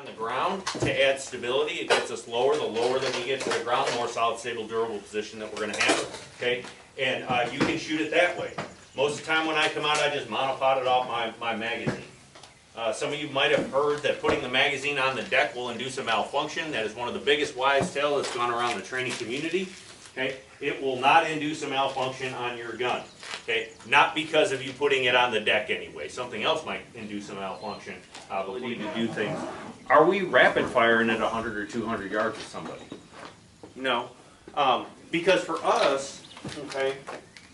on the ground to add stability. It gets us lower. The lower that we get to the ground, the more solid, stable, durable position that we're going to have. Okay, and you can shoot it that way. Most of the time when I come out, I just monopod it off my magazine. Some of you might have heard that putting the magazine on the deck will induce a malfunction. That is one of the biggest wives' tale that's gone around the training community. Okay, it will not induce a malfunction on your gun. Okay, not because of you putting it on the deck anyway. Something else might induce a malfunction. Ability to do things. Are we rapid firing at 100 or 200 yards with somebody? No, because for us, okay.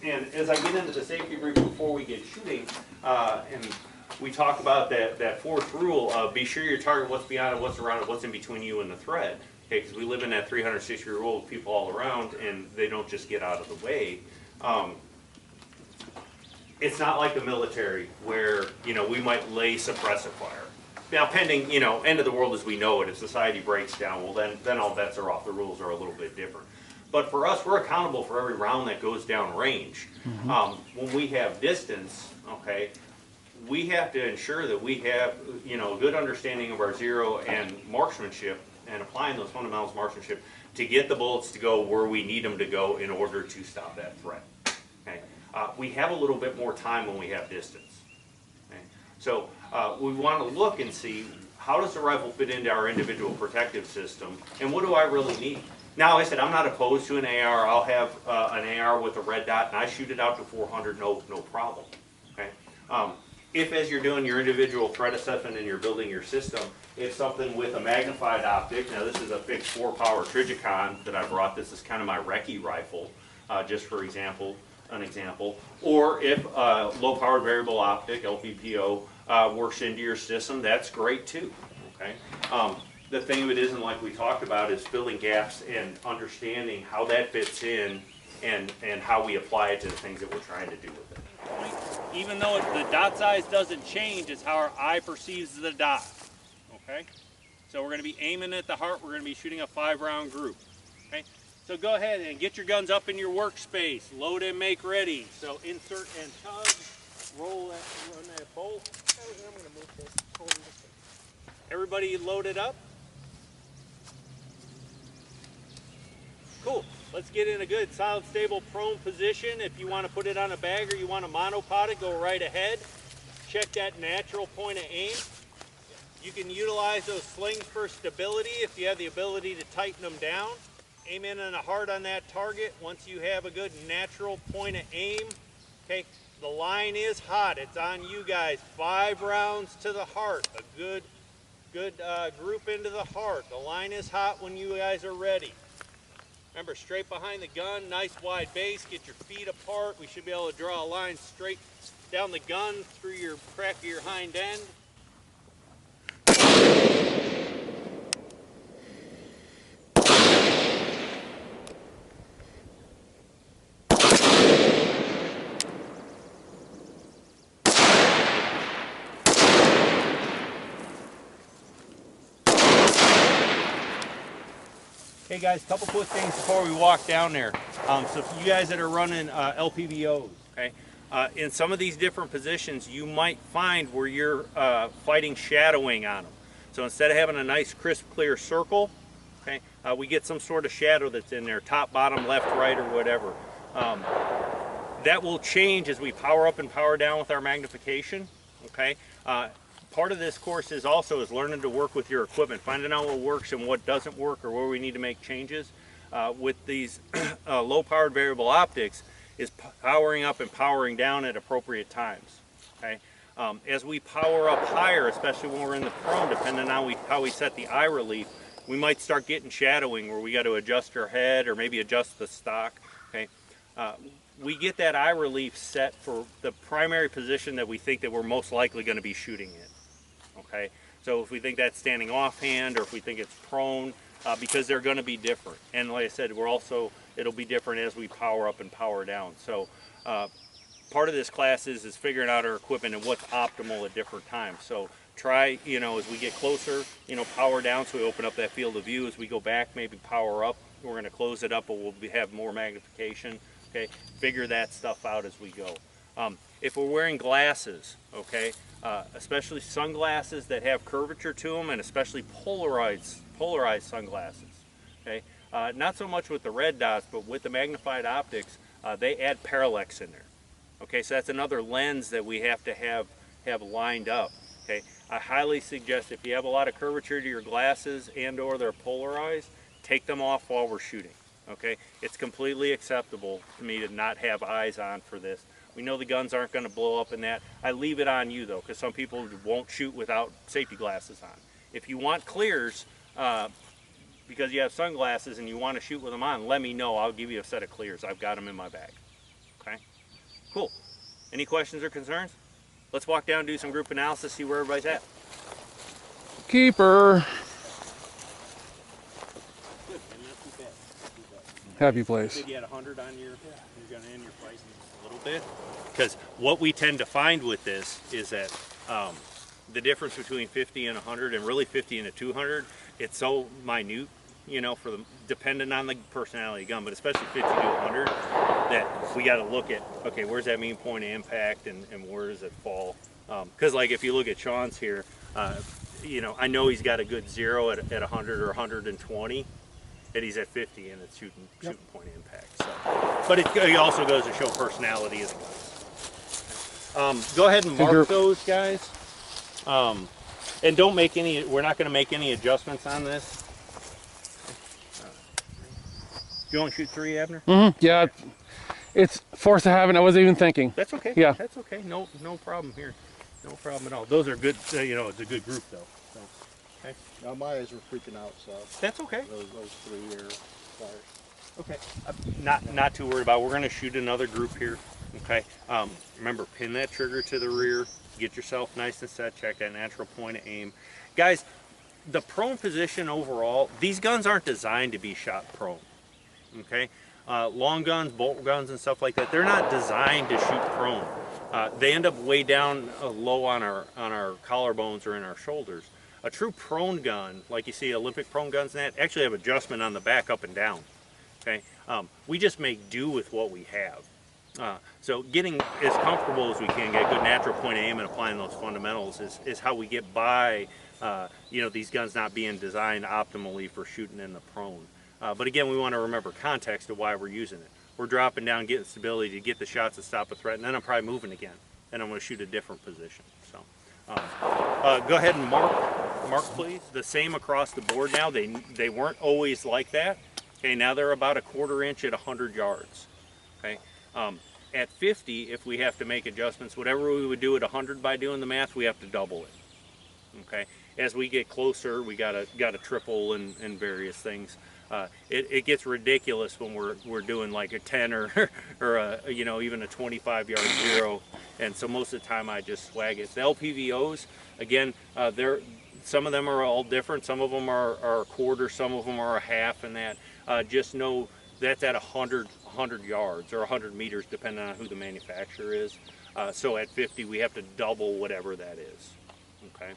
And as I get into the safety brief before we get shooting, and we talk about that fourth rule of be sure you target what's beyond it, what's around it, what's in between you and the thread. Okay, because we live in that 360-year-old people all around, and they don't just get out of the way. It's not like the military where we might lay suppressive fire. Now, pending end of the world as we know it, if society breaks down, well then all bets are off. The rules are a little bit different. But for us, we're accountable for every round that goes down range. When we have distance, okay, we have to ensure that we have a good understanding of our zero and marksmanship and applying those fundamentals of marksmanship to get the bullets to go where we need them to go in order to stop that threat. Okay, we have a little bit more time when we have distance. Okay? So we want to look and see how does the rifle fit into our individual protective system, and what do I really need? Now, I said I'm not opposed to an AR. I'll have an AR with a red dot, and I shoot it out to 400, no problem. Okay. If as you're doing your individual threat assessment and you're building your system, it's something with a magnified optic. Now this is a fixed 4-power Trigicon that I brought. This is kind of my recce rifle, just for example, an example. Or if low-powered variable optic, LPPO, works into your system, that's great too. Okay. The thing of it isn't, like we talked about, is filling gaps and understanding how that fits in and how we apply it to the things that we're trying to do with it. Even though the dot size doesn't change, it's how our eye perceives the dot. Okay? So we're going to be aiming at the heart. We're going to be shooting a 5-round group. Okay? So go ahead and get your guns up in your workspace. Load and make ready. So insert and tug. Roll that, run that bolt. I'm going to move this. Everybody loaded up? Cool. Let's get in a good, solid, stable, prone position. If you want to put it on a bag or you want to monopod it, go right ahead. Check that natural point of aim. You can utilize those slings for stability if you have the ability to tighten them down. Aim in on a heart on that target. Once you have a good natural point of aim, okay, the line is hot. It's on you guys. 5 rounds to the heart. A good group into the heart. The line is hot when you guys are ready. Remember, straight behind the gun, nice wide base, get your feet apart. We should be able to draw a line straight down the gun through your crack of your hind end. Hey guys, a couple quick things before we walk down there. So for you guys that are running LPVOs, okay, in some of these different positions, you might find where you're fighting shadowing on them. So instead of having a nice, crisp, clear circle, okay, we get some sort of shadow that's in there, top, bottom, left, right, or whatever. That will change as we power up and power down with our magnification, okay. Part of this course is learning to work with your equipment, finding out what works and what doesn't work, or where we need to make changes. With these low-powered variable optics, is powering up and powering down at appropriate times. Okay, as we power up higher, especially when we're in the prone, depending on how we set the eye relief, we might start getting shadowing where we got to adjust our head or maybe adjust the stock. Okay. We get that eye relief set for the primary position that we think that we're most likely going to be shooting in. Okay, so if we think that's standing offhand or if we think it's prone, because they're going to be different. And like I said, it'll be different as we power up and power down. So part of this class is figuring out our equipment and what's optimal at different times. So try, as we get closer, power down so we open up that field of view. As we go back, maybe power up. We're going to close it up, but we'll have more magnification. Okay, figure that stuff out as we go. If we're wearing glasses, okay, especially sunglasses that have curvature to them, and especially polarized sunglasses. Okay, not so much with the red dots, but with the magnified optics, they add parallax in there. Okay, so that's another lens that we have to have lined up. Okay, I highly suggest if you have a lot of curvature to your glasses and/or they're polarized, take them off while we're shooting. Okay, it's completely acceptable to me to not have eyes on for this. We know the guns aren't going to blow up in that. I leave it on you though, because some people won't shoot without safety glasses on. If you want clears, because you have sunglasses and you want to shoot with them on, let me know. I'll give you a set of clears. I've got them in my bag. Okay, cool. Any questions or concerns? Let's walk down and do some group analysis, see where everybody's at. Keeper. Good, man, not too bad. Not too bad. Happy place. You had 100 on your, you're going to end your price a little bit. Because what we tend to find with this is that the difference between 50 and 100, and really 50 and a 200, it's so minute, you know, for the dependent on the personality of the gun, but especially 50 to 100, that we got to look at, okay, where's that mean point of impact, and where does it fall? Because like if you look at Sean's here, you know, I know he's got a good 0 at 100 or 120, and he's at 50 and it's shooting point of impact. So, but it also goes to show personality of the guns. Go ahead and mark those, guys. And don't make any, we're not going to make any adjustments on this. You want to shoot 3, Abner? Mm-hmm. Yeah, it's forced to habit. I wasn't even thinking. That's okay. Yeah. That's okay. No problem here. No problem at all. Those are good, you know, it's a good group though. So, okay. Now my eyes were freaking out, so. That's okay. Those 3 are fires. Okay. Not too worried about it. We're going to shoot another group here. Okay. Remember, pin that trigger to the rear. Get yourself nice and set. Check that natural point of aim. Guys, the prone position overall, these guns aren't designed to be shot prone. Okay. Long guns, bolt guns, and stuff like that, they're not designed to shoot prone. They end up way down low on our collarbones or in our shoulders. A true prone gun, like you see Olympic prone guns and that, actually have adjustment on the back up and down. Okay, we just make do with what we have. So getting as comfortable as we can, get a good natural point of aim and applying those fundamentals is how we get by, you know, these guns not being designed optimally for shooting in the prone. But again, we want to remember context of why we're using it. We're dropping down, getting stability to get the shots to stop a threat, and then I'm probably moving again. And I'm going to shoot a different position. So go ahead and mark please. The same across the board now. They weren't always like that. Okay, now they're about a 1/4 inch at 100 yards. Okay, at 50, if we have to make adjustments, whatever we would do at 100 by doing the math, we have to double it. Okay, as we get closer, we gotta triple and various things. It gets ridiculous when we're doing like a 10 or a, you know, even a 25-yard 0, and so most of the time I just swag it. The LPVOs, again, some of them are all different. Some of them are a 1/4, some of them are a half, and that. Just know that's at 100 yards or 100 meters, depending on who the manufacturer is. So at 50, we have to double whatever that is. Okay.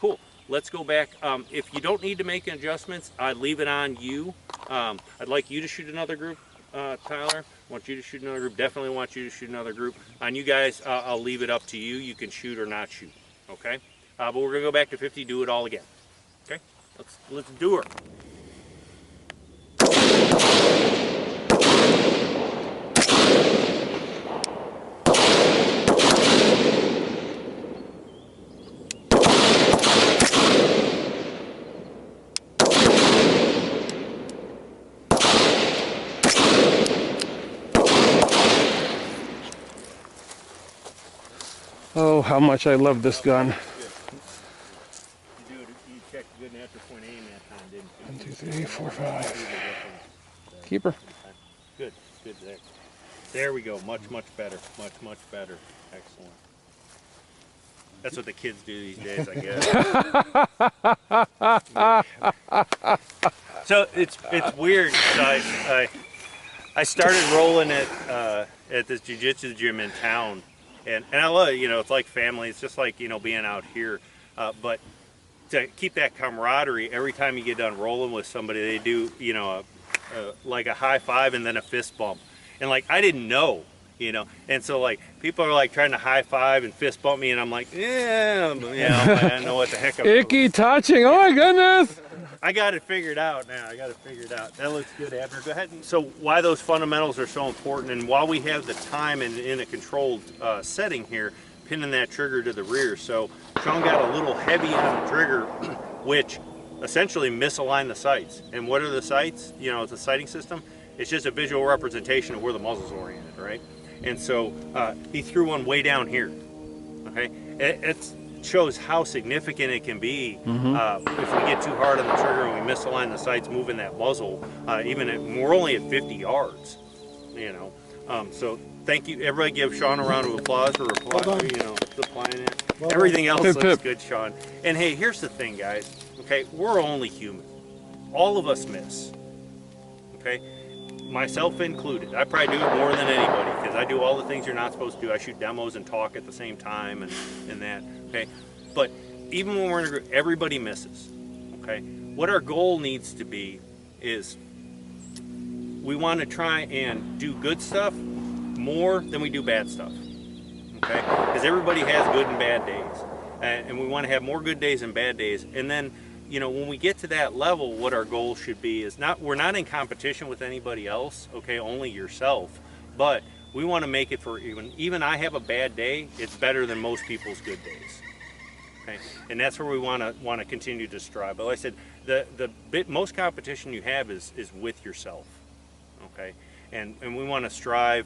Cool. Let's go back. If you don't need to make adjustments, I'd leave it on you. I'd like you to shoot another group, Tyler. I want you to shoot another group. Definitely want you to shoot another group. On you guys, I'll leave it up to you. You can shoot or not shoot. Okay. But we're gonna go back to 50. Do it all again. Okay. Let's do her. Oh, how much I love this gun. You checked good natural point aim that time, didn't you? 1, 2, 3, 4, 5. Keeper. Good. There we go. Much better. Much better. Excellent. That's what the kids do these days, I guess. So it's weird. So I started rolling at this jiu-jitsu gym in town, and I love it. You know, it's like family. It's just like, you know, being out here. But to keep that camaraderie, every time you get done rolling with somebody, they do, you know, like a high five and then a fist bump. And like, I didn't know You know, and so like people are like trying to high five and fist bump me, and I'm like, yeah, you know, I don't know what the heck I'm doing. Icky touching. Oh my goodness. I got it figured out now. I got it figured out. That looks good, Abner. Go ahead. So why those fundamentals are so important, and while we have the time and in a controlled setting here, pinning that trigger to the rear. So Sean got a little heavy on the trigger, which essentially misaligned the sights. And what are the sights? You know, it's a sighting system. It's just a visual representation of where the muzzle's oriented, right? And so he threw one way down here. Okay, it shows how significant it can be if we get too hard on the trigger and we misalign the sights, moving that muzzle. We're only at 50 yards. You know, so thank you. Everybody, give Sean a round of applause for applying. You know, supplying it. Everything else looks good, Sean. And hey, here's the thing, guys. Okay, we're only human. All of us miss. Okay. Myself included. I probably do it more than anybody because I do all the things you're not supposed to do. I shoot demos and talk at the same time and that, okay? But even when we're in a group, everybody misses, okay? What our goal needs to be is we want to try and do good stuff more than we do bad stuff, okay? Because everybody has good and bad days. And we want to have more good days and bad days. And then, you know, when we get to that level, what our goal should be is we're not in competition with anybody else, okay, only yourself, but we want to make it for even I have a bad day, it's better than most people's good days, okay, and that's where we want to continue to strive. But like I said, the most competition you have is with yourself, okay, and we want to strive.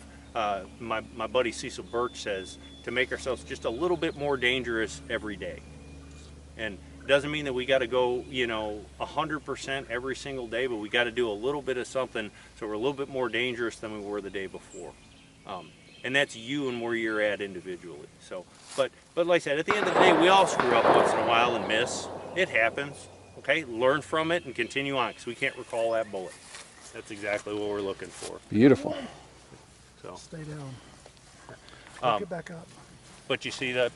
My buddy Cecil Birch says to make ourselves just a little bit more dangerous every day, and doesn't mean that we got to go, you know, 100% every single day, but we got to do a little bit of something so we're a little bit more dangerous than we were the day before. And that's you and where you're at individually. So, but like I said, at the end of the day, we all screw up once in a while and miss. It happens. Okay, learn from it and continue on because we can't recall that bullet. That's exactly what we're looking for. Beautiful. So stay down. Get back up. But you see that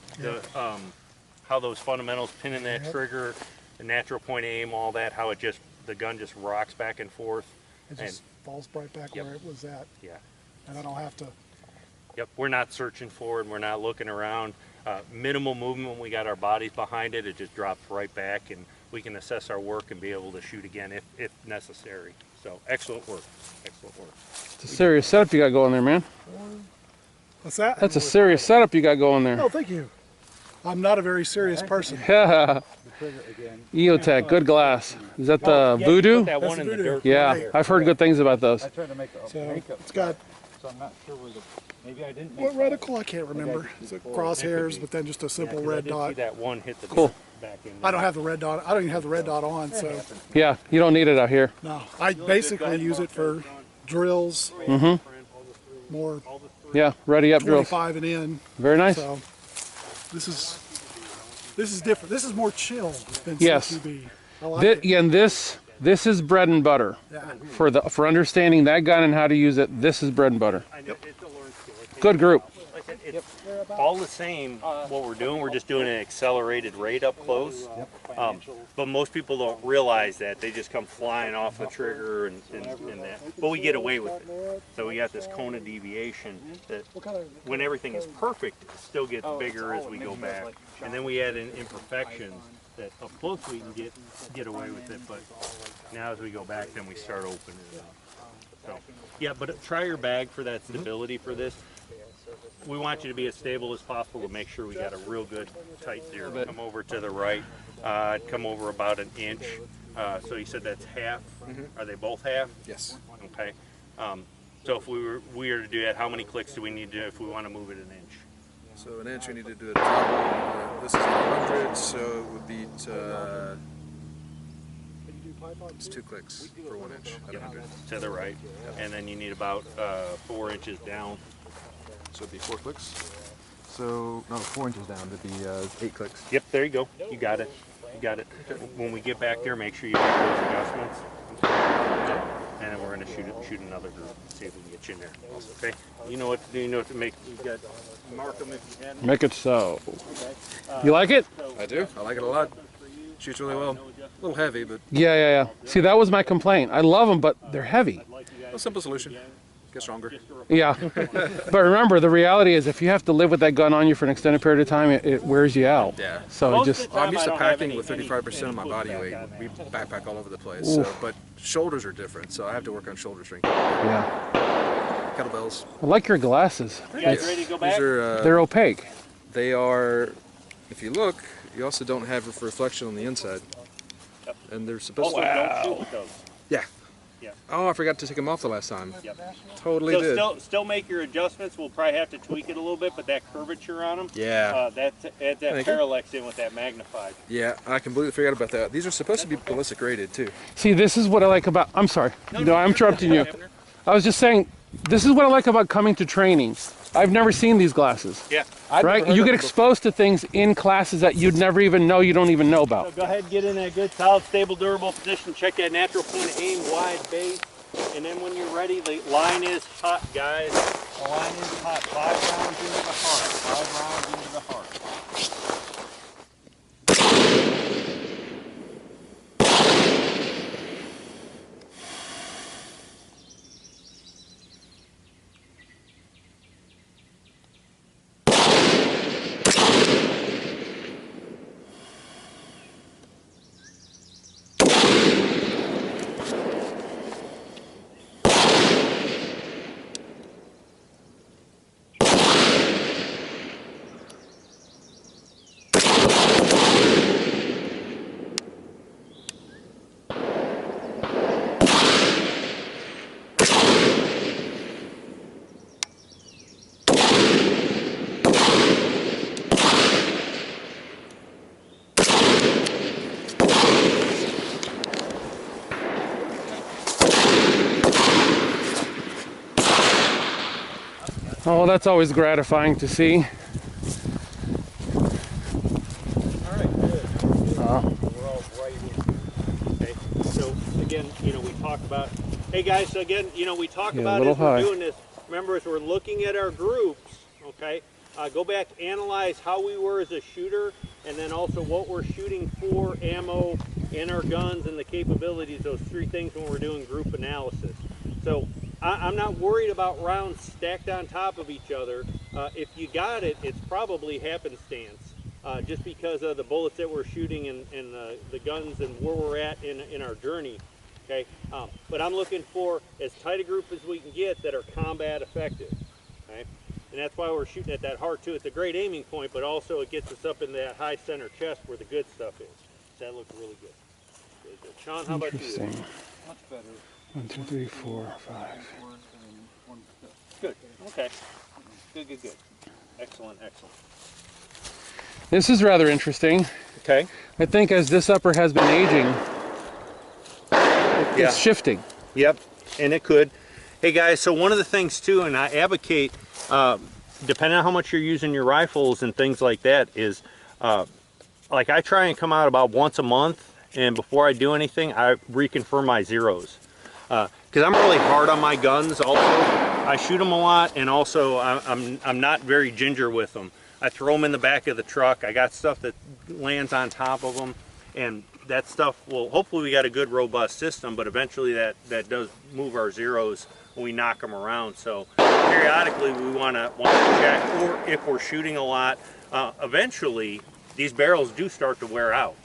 how those fundamentals, pinning that trigger, the natural point of aim, all that, how it just, the gun just rocks back and forth. It just falls right back where it was at. Yeah. And I don't have to. Yep, we're not searching for it, and we're not looking around. Minimal movement when we got our bodies behind it, it just drops right back, and we can assess our work and be able to shoot again if necessary. So excellent work, excellent work. It's a serious setup you got going there, man. What's that? That's a serious setup you got going there. Oh, thank you. I'm not a very serious person. Yeah. EOTech, good glass. Is that the Voodoo? Put that one in the dirt. Yeah, I've heard good things about those. I tried to make a So makeup, it's got so I'm not sure where the, maybe I didn't make what reticle? I can't remember. It's a crosshairs, but then just a simple red See dot. that one hit the Cool. back in. I don't have the red dot. I don't even have the red dot on, so Yeah, you don't need it out here. no. I basically use it for drills, more Yeah, ready up drills. 25 and in. Very nice. So this is different. This is more chill than Yes. CQB. I like it. Yeah, and this is bread and butter Yeah. for understanding that gun and how to use it. This is bread and butter. I know, it's a learned skill. Good group. Like I said, it's all the same what we're doing. We're just doing an accelerated rate up close. But most people don't realize that. They just come flying off the trigger and that. But we get away with it. So we got this cone of deviation that when everything is perfect, it still gets bigger as we go back. And then we add in imperfections that up close we can get away with it. But now as we go back, then we start opening it up. So, yeah, but try your bag for that stability for this. We want you to be as stable as possible to make sure we got a real good tight zero. Come over to the right, come over about an inch. So you said that's half. Are they both half? Yes. Okay. So if we were to do that, how many clicks do we need to do if we want to move it an inch? So an inch we need to do a toggle. This is 100, so it would be it's 2 clicks for 1 inch at 100. To the right. And then you need about 4 inches down. So it'd be 4 clicks. So no, 4 inches down would be 8 clicks. Yep, there you go. You got it. You got it. When we get back there, make sure you make those adjustments. And then we're going to shoot another group. See if we can get you in there. Okay. You know what to do. You know what to make. You got mark them if you can. Make it so. You like it? I do. I like it a lot. Shoots really well. A little heavy, but Yeah. See, that was my complaint. I love them, but they're heavy. a simple solution. Get stronger. Yeah. But remember, the reality is if you have to live with that gun on you for an extended period of time, it wears you out. Yeah. So Most it of just, the Well, I'm time, used I to don't have packing any- with 35% of my any body pushback weight. on We that. backpack all over the place. So, but shoulders are different, so I have to work on shoulder strength. yeah. Kettlebells. I like your glasses. You guys ready to go back? These are, They're opaque. they are, if you look, you also don't have reflection on the inside. Yep. And they're supposed Also, to. don't shoot with those. Yeah. Yeah. Oh, I forgot to take them off the last time. Yep. Totally So did. still make your adjustments. We'll probably have to tweak it a little bit, but that curvature on them, Yeah. add that Thank you. parallax in with that magnified. Yeah, I completely forgot about that. These are supposed to be ballistic rated too. See, this is what I like about, I'm sorry. No, I'm interrupting you. I was just saying, this is what I like about coming to training. I've never seen these glasses. Yeah. Right? You get exposed to things in classes that you'd never even know you don't even know So about. go ahead and get in that good, solid, stable, durable position. Check that natural point of aim, wide base. And then when you're ready, the line is hot, guys. The line is hot. 5 rounds into the heart. 5 rounds into the heart. Oh, that's always gratifying to see. All right, good. We're all right in. Okay, so again, we talk about, hey guys, so again, we talk Yeah, a about little as we're high. doing this, remember as we're looking at our groups, okay, go back, analyze how we were as a shooter, and then also what we're shooting for, ammo, in our guns, and the capabilities, those 3 things when we're doing group analysis. So I'm not worried about rounds stacked on top of each other. If you got it, it's probably happenstance, just because of the bullets that we're shooting and the guns and where we're at in our journey. Okay, but I'm looking for as tight a group as we can get that are combat effective. Okay, and that's why we're shooting at that heart too. It's a great aiming point, but also it gets us up in that high center chest where the good stuff is. So that looks really good. Really good. Sean, how about you? Interesting. Much better. 1, 2, 3, 4, 5. Good. Okay. Good. Excellent. This is rather interesting. Okay. I think as this upper has been aging, Yeah. it's shifting. Yep, and it could. Hey guys, so one of the things too, and I advocate, depending on how much you're using your rifles and things like that, is like I try and come out about once a month, and before I do anything, I reconfirm my zeros. Because I'm really hard on my guns also. I shoot them a lot, and also I'm not very ginger with them. I throw them in the back of the truck. I got stuff that lands on top of them, and that stuff will, hopefully we got a good robust system, but eventually that does move our zeros when we knock them around. So periodically we want to check, or if we're shooting a lot, eventually these barrels do start to wear out.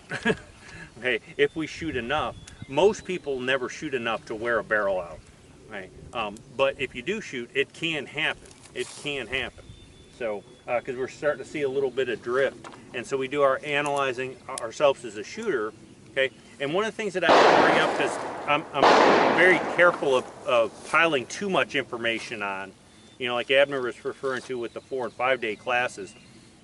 Okay, if we shoot enough. Most people never shoot enough to wear a barrel out, right? But if you do shoot, it can happen. It can happen. So, because we're starting to see a little bit of drift, and so we do our analyzing ourselves as a shooter, okay? And one of the things that I want to bring up, because I'm very careful of piling too much information on, like Abner was referring to with the 4 and 5 day classes.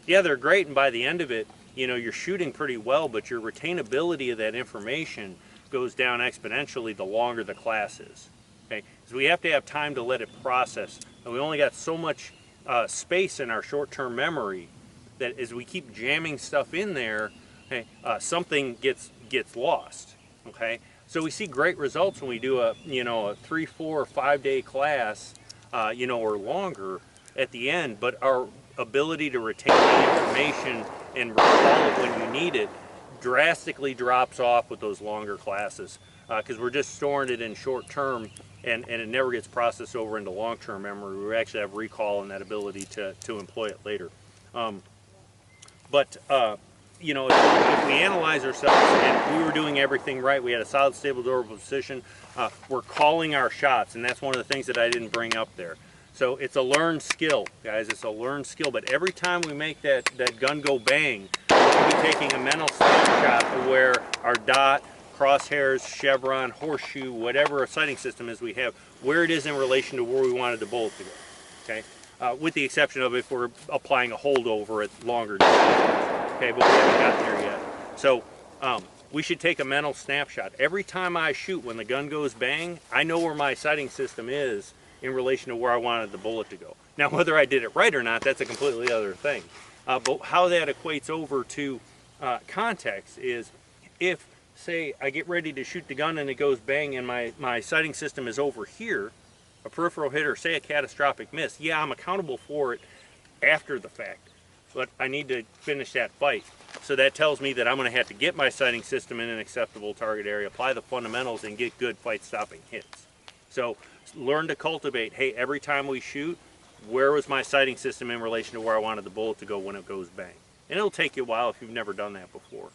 Yeah, they're great, and by the end of it, you're shooting pretty well, but your retainability of that information goes down exponentially the longer the class is. Okay, so we have to have time to let it process, and we only got so much space in our short-term memory that as we keep jamming stuff in there, okay, something gets lost. Okay, so we see great results when we do a 3, 4, or 5 day class, or longer at the end, but our ability to retain the information and recall it when you need it drastically drops off with those longer classes, because we're just storing it in short term, and it never gets processed over into long-term memory. We actually have recall and that ability to employ it later. You know, if we analyze ourselves and we were doing everything right, we had a solid, stable, durable position, we're calling our shots, and that's one of the things that I didn't bring up there. So it's a learned skill, guys. It's a learned skill. But every time we make that gun go bang, we'll be taking a mental snapshot of where our dot, crosshairs, chevron, horseshoe, whatever sighting system is we have, where it is in relation to where we wanted the bullet to go. Okay, with the exception of if we're applying a holdover at longer distances. Okay, but we haven't gotten there yet. So we should take a mental snapshot. Every time I shoot, when the gun goes bang, I know where my sighting system is in relation to where I wanted the bullet to go. Now, whether I did it right or not, that's a completely other thing. But how that equates over to context is if, say, I get ready to shoot the gun and it goes bang and my sighting system is over here, a peripheral hit or say a catastrophic miss, yeah, I'm accountable for it after the fact. But I need to finish that fight. So that tells me that I'm going to have to get my sighting system in an acceptable target area, apply the fundamentals, and get good fight-stopping hits. So learn to cultivate, hey, every time we shoot, where was my sighting system in relation to where I wanted the bullet to go when it goes bang? And it'll take you a while if you've never done that before.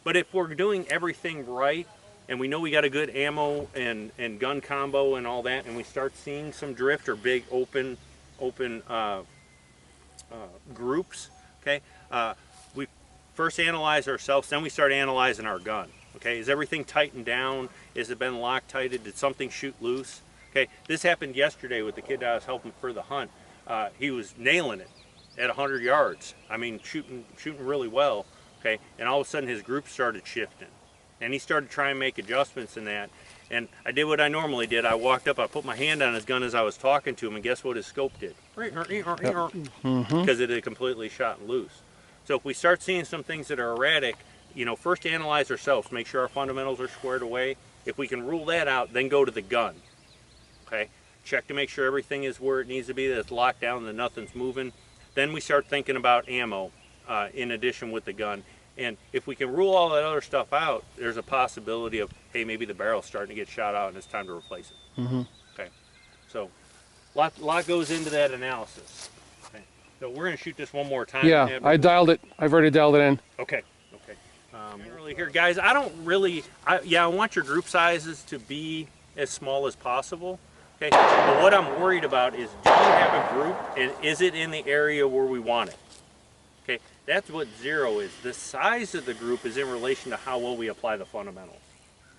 But if we're doing everything right, and we know we got a good ammo and gun combo and all that, and we start seeing some drift or big open groups, okay, we first analyze ourselves, then we start analyzing our gun. Okay, is everything tightened down? Has it been Loctited? Did something shoot loose? Okay, this happened yesterday with the kid I was helping for the hunt. He was nailing it at 100 yards. I mean, shooting really well. Okay, and all of a sudden his group started shifting, and he started trying to make adjustments in that. And I did what I normally did. I walked up, I put my hand on his gun as I was talking to him, and guess what his scope did? Because it had completely shot loose. So if we start seeing some things that are erratic, you know, first analyze ourselves, make sure our fundamentals are squared away. If we can rule that out, then go to the gun. Okay, check to make sure everything is where it needs to be, that it's locked down, that nothing's moving. Then we start thinking about ammo in addition with the gun. And if we can rule all that other stuff out, there's a possibility of, hey, maybe the barrel's starting to get shot out and it's time to replace it. Okay, so lot goes into that analysis. Okay, so we're going to shoot this one more time. Yeah, I dialed it. I've already dialed it in. Okay. Really here, guys, I don't really, I want your group sizes to be as small as possible. Okay, but what I'm worried about is, do you have a group and is it in the area where we want it? Okay, that's what 0 is. The size of the group is in relation to how well we apply the fundamentals.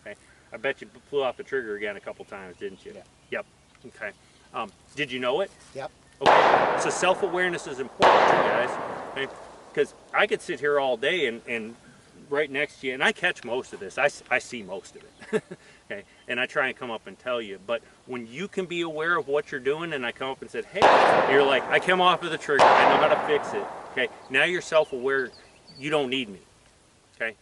Okay, I bet you flew off the trigger again a couple times, didn't you? Yeah. Yep. Okay. Did you know it? Yep. Okay. So self-awareness is important, you guys. Okay, because I could sit here all day and right next to you, and I catch most of this. I see most of it. Okay, and I try and come up and tell you. But when you can be aware of what you're doing, and I come up and said, hey, you're like, I came off of the trigger. I know how to fix it. Okay, now you're self-aware. You don't need me. Okay.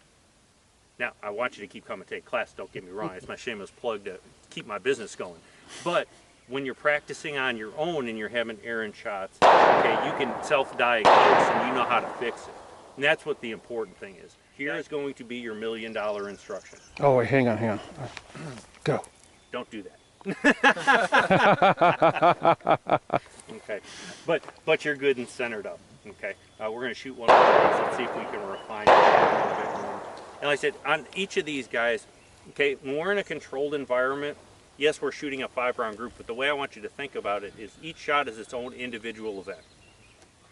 Now I want you to keep coming to take class. Don't get me wrong. It's my shameless plug to keep my business going. But when you're practicing on your own and you're having errant shots, okay, you can self-diagnose and you know how to fix it. And that's what the important thing is. Here is going to be your $1 million instruction. Oh, wait, hang on. Go. Don't do that. Okay, but you're good and centered up. Okay, we're going to shoot one more. Let's see if we can refine it a little bit more. And like I said, on each of these guys, okay, when we're in a controlled environment, yes, we're shooting a 5-round group, but the way I want you to think about it is each shot is its own individual event.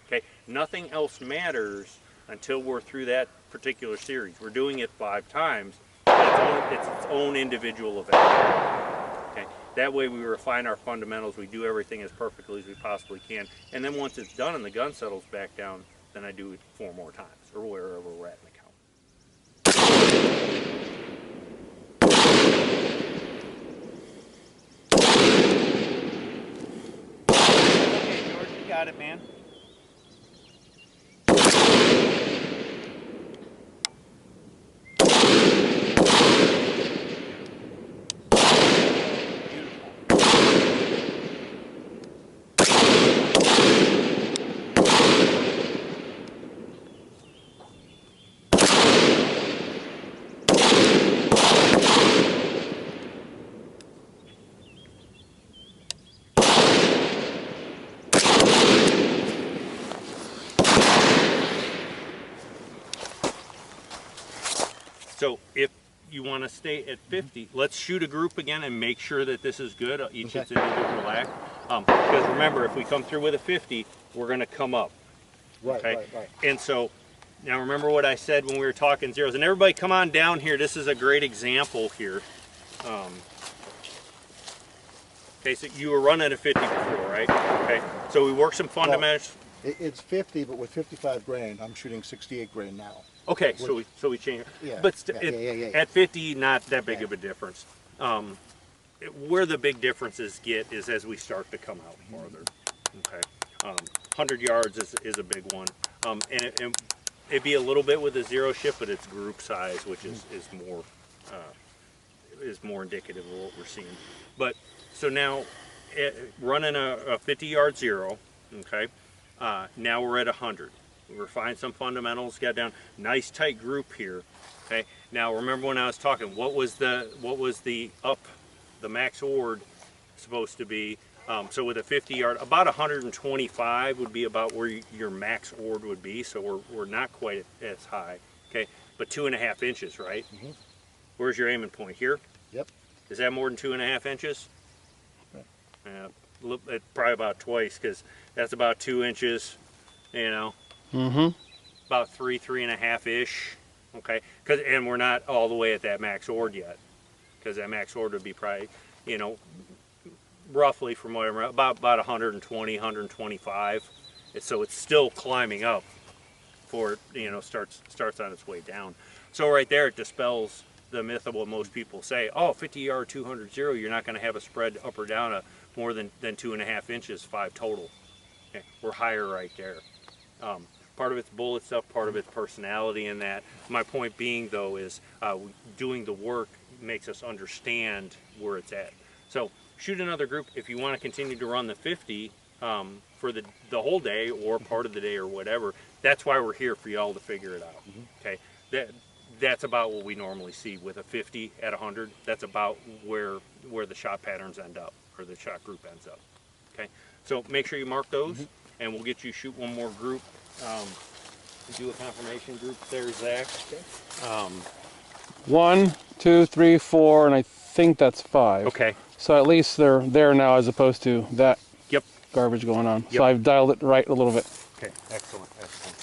Okay, nothing else matters until we're through that particular series. We're doing it 5 times, but it's its own individual event. Okay, that way we refine our fundamentals, we do everything as perfectly as we possibly can, and then once it's done and the gun settles back down, then I do it 4 more times, or wherever we're at in the count. Okay, George, you got it, man. So if you want to stay at 50, let's shoot a group again and make sure that this is good. Each is individual act. Because remember, if we come through with a 50, we're going to come up. Right, Okay? right. And so now remember what I said when we were talking zeros. And everybody come on down here. This is a great example here. Okay, so you were running a 50 before, right? Okay, so we worked some fundamentals. It's 50, but with 55 grain, I'm shooting 68 grain now. Okay, so we changed. Yeah, But yeah. at 50, not that big of a difference. Where the big differences get is as we start to come out farther. Okay, 100 yards is a big one, and it'd be a little bit with a zero shift, but it's group size, which is more indicative of what we're seeing. But so now running a 50-yard zero. Okay, now we're at 100. We refined some fundamentals, got down nice tight group here. Okay, now remember when I was talking, what was the max ord supposed to be? So with a 50-yard, about 125 would be about where your max ord would be. So we're not quite as high. Okay, but 2.5 inches, right? Mm-hmm. Where's your aiming point here? Yep. Is that more than 2.5 inches? Right. It's probably about twice, because that's about 2 inches. You know. Mm-hmm. About 3.5 ish. Okay, and we're not all the way at that max ord yet, because that max ord would be probably, you know, roughly from what I remember, about 120, 125. So it's still climbing up before it, you know, starts on its way down. So right there, it dispels the myth of what most people say. Oh, 50-yard 200 zero, you're not going to have a spread up or down of more than 2.5 inches, 5 total. Okay, we're higher right there. Part of it's bullet stuff, part of it's personality in that. My point being, though, is doing the work makes us understand where it's at. So shoot another group if you want to continue to run the 50 for the whole day or part of the day or whatever. That's why we're here, for y'all to figure it out. Okay, that's about what we normally see with a 50 at 100. That's about where the shot patterns end up, or the shot group ends up. Okay, so make sure you mark those, and we'll get you shoot one more group. Do a confirmation group there, Zach. Okay. 1, 2, 3, 4, and I think that's 5. Okay. So at least they're there now, as opposed to that Yep. garbage going on. Yep. So I've dialed it right a little bit. Okay. Excellent. Excellent.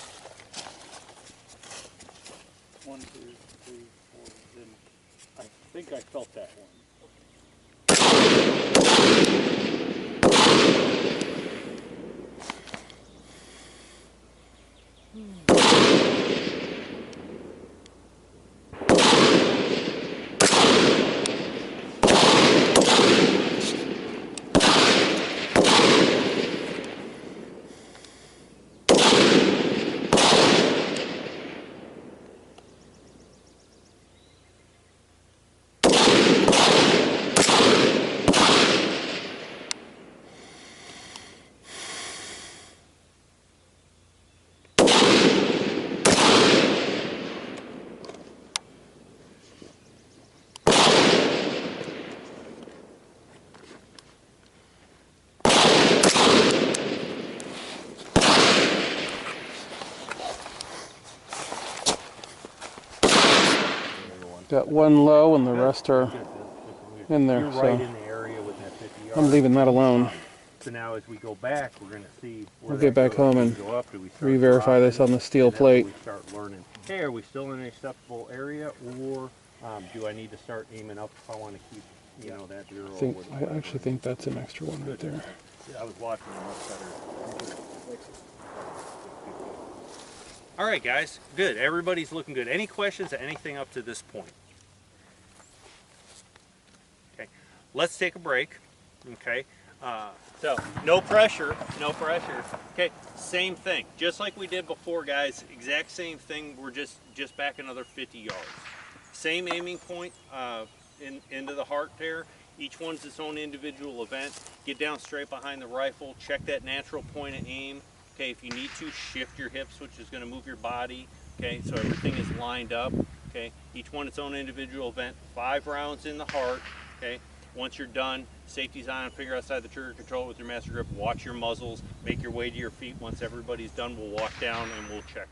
1, 2, 3, 4. Then I think I felt that one. Got one low, and the rest are in there. You're So right in the area with that 50 yards. I'm leaving that alone. So now as we go back, we're going to see where We'll get that back goes. home Do we and go up? Do we start re-verify dropping? this on the steel And that's when plate. we start learning. Hey, are we still in an acceptable area, or do I need to start aiming up if I want to keep, you know, that zero? I actually think that's an extra one right there. I was watching it much better. All right, guys, good. Everybody's looking good. Any questions, anything up to this point? Okay, let's take a break. Okay, so no pressure, no pressure. Okay, same thing, just like we did before, guys. Exact same thing. We're just back another 50 yards. Same aiming point into the heart there. Each one's its own individual event. Get down straight behind the rifle. Check that natural point of aim. Okay, if you need to, shift your hips, which is going to move your body. Okay, so everything is lined up. Okay, each one its own individual event. 5 rounds in the heart. Okay, once you're done, safety's on. Figure outside the trigger control with your master grip. Watch your muzzles. Make your way to your feet. Once everybody's done, we'll walk down and we'll check.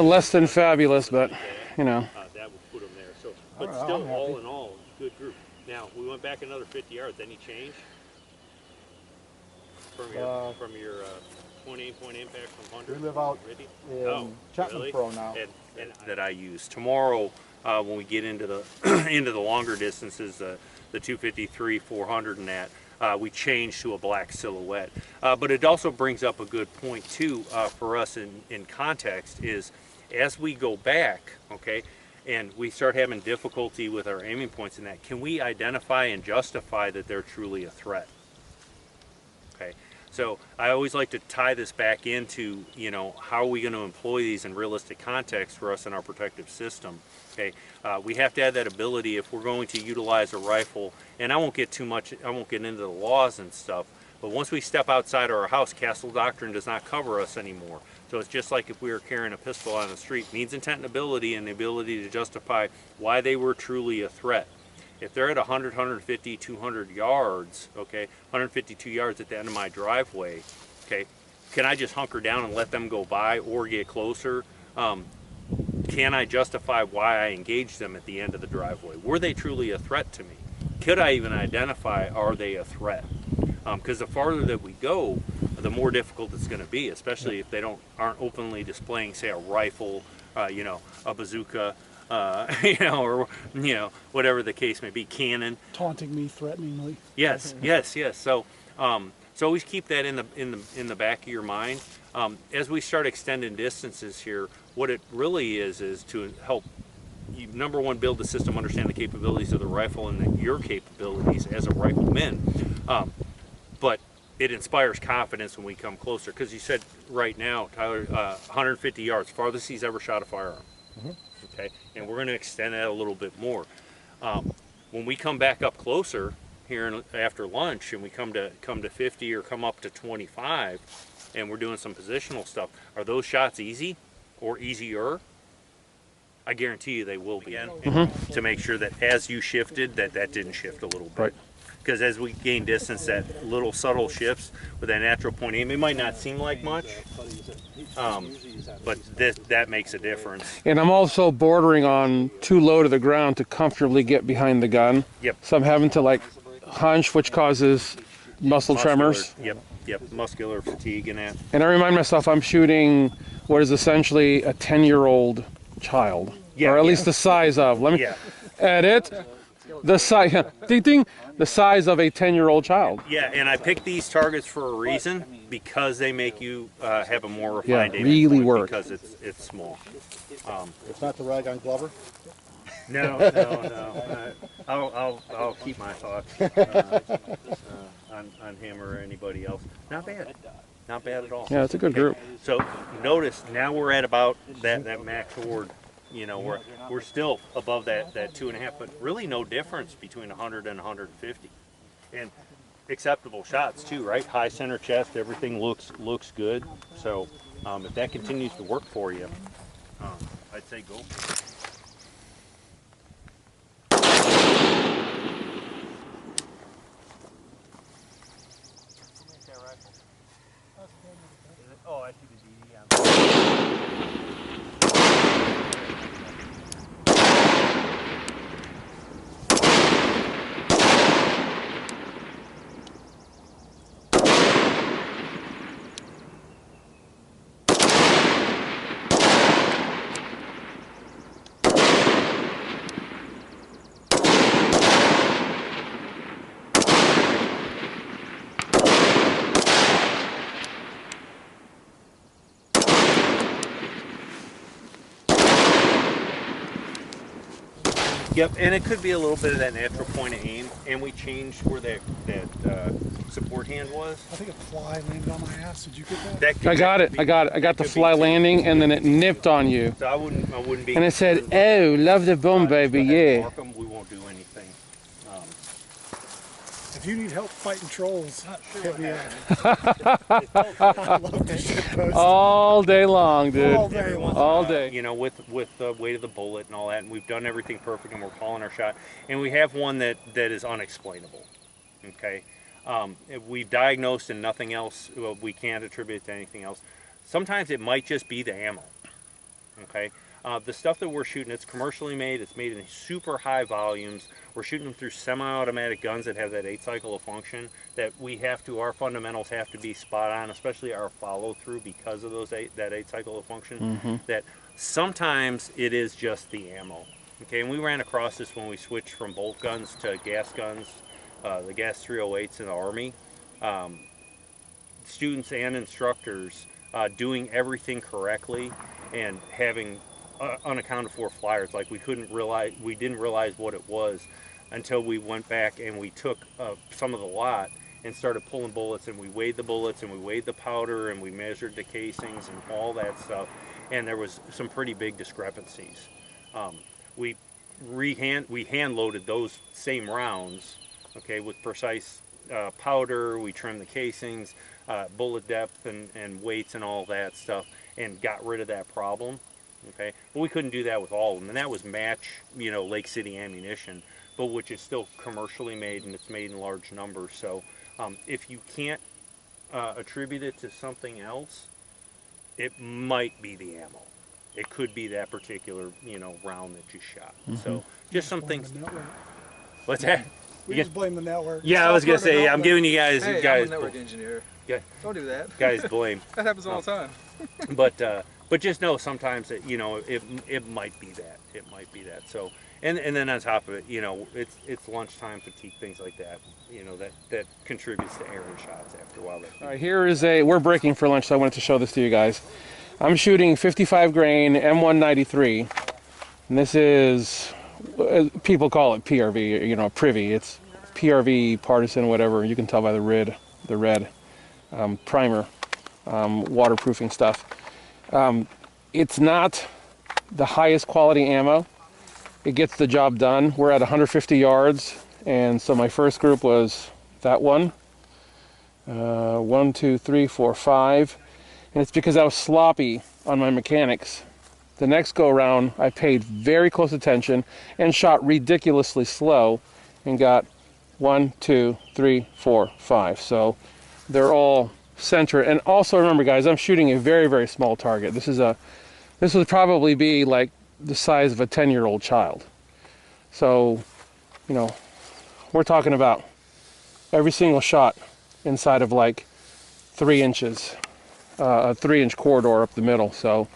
Less than fabulous, but you know. That would put them there. So, but still, all in all, good group. Now we went back another 50 yards. Any change from your 28-point impact from 100? We live out in Chapman Pro now. And that I use tomorrow when we get into the into the longer distances, the 253, 400, and that. We change to a black silhouette. But it also brings up a good point too for us in context is as we go back, okay, and we start having difficulty with our aiming points in that, can we identify and justify that they're truly a threat? Okay, so I always like to tie this back into, you know, how are we going to employ these in realistic context for us in our protective system? Okay, we have to have that ability if we're going to utilize a rifle, and I won't get into the laws and stuff, but once we step outside our house, castle doctrine does not cover us anymore. So it's just like if we were carrying a pistol on the street, means, intent, and ability, and the ability to justify why they were truly a threat. If they're at 100, 150, 200 yards, okay, 152 yards at the end of my driveway, okay, can I just hunker down and let them go by or get closer? Can I justify why I engaged them at the end of the driveway? Were they truly a threat to me? Could I even identify, are they a threat? Because the farther that we go, the more difficult it's going to be, especially if they aren't openly displaying, say, a rifle, you know, a bazooka, you know, or you know, whatever the case may be, cannon. Taunting me threateningly. Yes, yes, yes. So, so always keep that in the back of your mind. As we start extending distances here, what it really is to help you, number one, build the system, understand the capabilities of the rifle and your capabilities as a rifleman. But it inspires confidence when we come closer, because you said right now, Tyler, 150 yards, farthest he's ever shot a firearm. Okay, and we're going to extend that a little bit more. When we come back up closer here after lunch, and we come to 50 or come up to 25, and we're doing some positional stuff, are those shots easy or easier? I guarantee you they will be. To make sure that as you shifted, that didn't shift a little bit. Right. Because as we gain distance, that little subtle shifts with that natural point aim, it might not seem like much, but that makes a difference. And I'm also bordering on too low to the ground to comfortably get behind the gun. Yep. So I'm having to like hunch, which causes muscle tremors. Yep, muscular fatigue and that. And I remind myself I'm shooting what is essentially a 10-year-old child. Yeah, or at least the size of. Let me edit. The size, ding ding, the size of a 10-year-old child. Yeah, and I picked these targets for a reason, because they make you have a more refined aim really point, work. because it's small. It's not the rag on Glover? No. I'll keep my thoughts on him or anybody else. Not bad. Not bad at all. Yeah, it's a good group. So notice now we're at about that max horde. You know, we're still above that 2.5, but really no difference between 100 and 150. And acceptable shots too, right? High center chest, everything looks good. So if that continues to work for you, I'd say go for it. Oh, I see the DD. Yep, and it could be a little bit of that natural point of aim, and we changed where that support hand was. I think a fly landed on my ass. Did you get that? I got it. I got the fly landing, and then it nipped on you. So I wouldn't be. And it said, "Oh, love the boom, baby, yeah." We won't do anything. If you need help fighting trolls, hit me up. I love this shit post. All day long, dude. All day long. All day. You know, with the weight of the bullet and all that, and we've done everything perfect, and we're calling our shot, and we have one that is unexplainable. Okay, we've diagnosed and nothing else. We can't attribute it to anything else. Sometimes it might just be the ammo. Okay, the stuff that we're shooting, it's commercially made. It's made in super high volumes. We're shooting them through semi-automatic guns that have that 8 cycle of function. That we have to, our fundamentals have to be spot on, especially our follow through because of those that 8 cycle of function. That sometimes it is just the ammo. Okay, and we ran across this when we switched from bolt guns to gas guns, the gas 308s in the Army. Students and instructors doing everything correctly and having unaccounted for flyers. Like we didn't realize what it was until we went back and we took some of the lot and started pulling bullets, and we weighed the bullets and we weighed the powder and we measured the casings and all that stuff, and there was some pretty big discrepancies. We hand loaded those same rounds, okay, with precise powder. We trimmed the casings, bullet depth and weights and all that stuff, and got rid of that problem. Okay, but we couldn't do that with all of them, and that was match, Lake City ammunition, but which is still commercially made and it's made in large numbers. So if you can't attribute it to something else, it might be the ammo. It could be that particular round that you shot. So just some things. What's that? We just blame the network. Yeah, I was gonna say, I'm giving you guys, Hey, I'm a network engineer. Yeah. Don't do that. Guys blame. That happens all the time. But just know sometimes that it might be that. It might be that. So and then on top of it, it's lunchtime fatigue, things like that. That contributes to errant shots after a while. All right, we're breaking for lunch, so I wanted to show this to you guys. I'm shooting 55 grain M193, and this is, people call it PRV, privy. It's PRV, partisan, whatever. You can tell by the red primer, waterproofing stuff. It's not the highest quality ammo. It gets the job done. We're at 150 yards, and so my first group was that one. 1, 2, 3, 4, 5. And it's because I was sloppy on my mechanics. The next go around, I paid very close attention and shot ridiculously slow and got 1, 2, 3, 4, 5. So they're all centered. And also remember, guys, I'm shooting a very, very small target. This would probably be like the size of a 10-year-old child. So, we're talking about every single shot inside of like 3 inches. A 3-inch corridor up the middle. So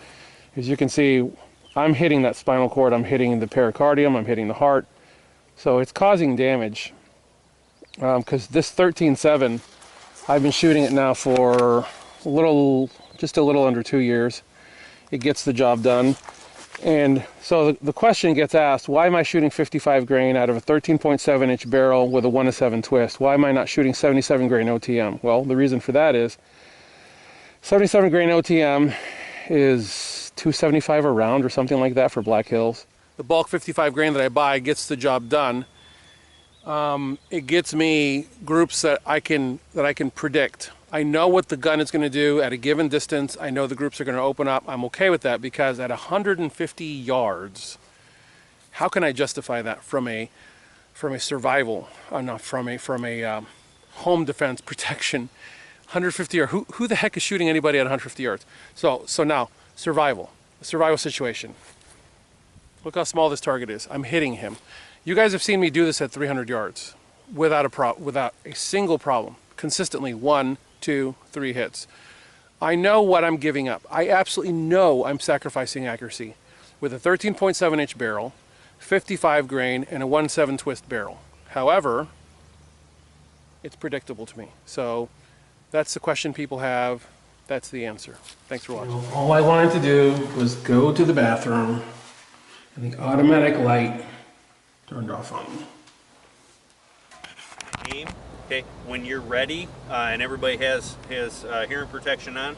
as you can see, I'm hitting that spinal cord, I'm hitting the pericardium, I'm hitting the heart. So it's causing damage. Because this 13.7, I've been shooting it now for just a little under 2 years. It gets the job done. And so the question gets asked, why am I shooting 55 grain out of a 13.7-inch barrel with a 1-7 twist? Why am I not shooting 77 grain OTM? Well, the reason for that is 77 grain OTM is $275 a round or something like that for Black Hills. The bulk 55 grain that I buy gets the job done. It gets me groups that I can predict. I know what the gun is going to do at a given distance. I know the groups are going to open up. I'm okay with that because at 150 yards, how can I justify that from a survival, not from a home defense protection? 150 yards. Who the heck is shooting anybody at 150 yards? So now survival, a survival situation. Look how small this target is. I'm hitting him. You guys have seen me do this at 300 yards without a single problem. Consistently 1, 2, 3 hits. I know what I'm giving up. I absolutely know I'm sacrificing accuracy with a 13.7-inch barrel, 55 grain, and a 1-7 twist barrel. However, it's predictable to me. So that's the question people have. That's the answer. Thanks for watching. All I wanted to do was go to the bathroom, and the automatic light turned off on me. Aim. Okay, when you're ready and everybody has hearing protection on,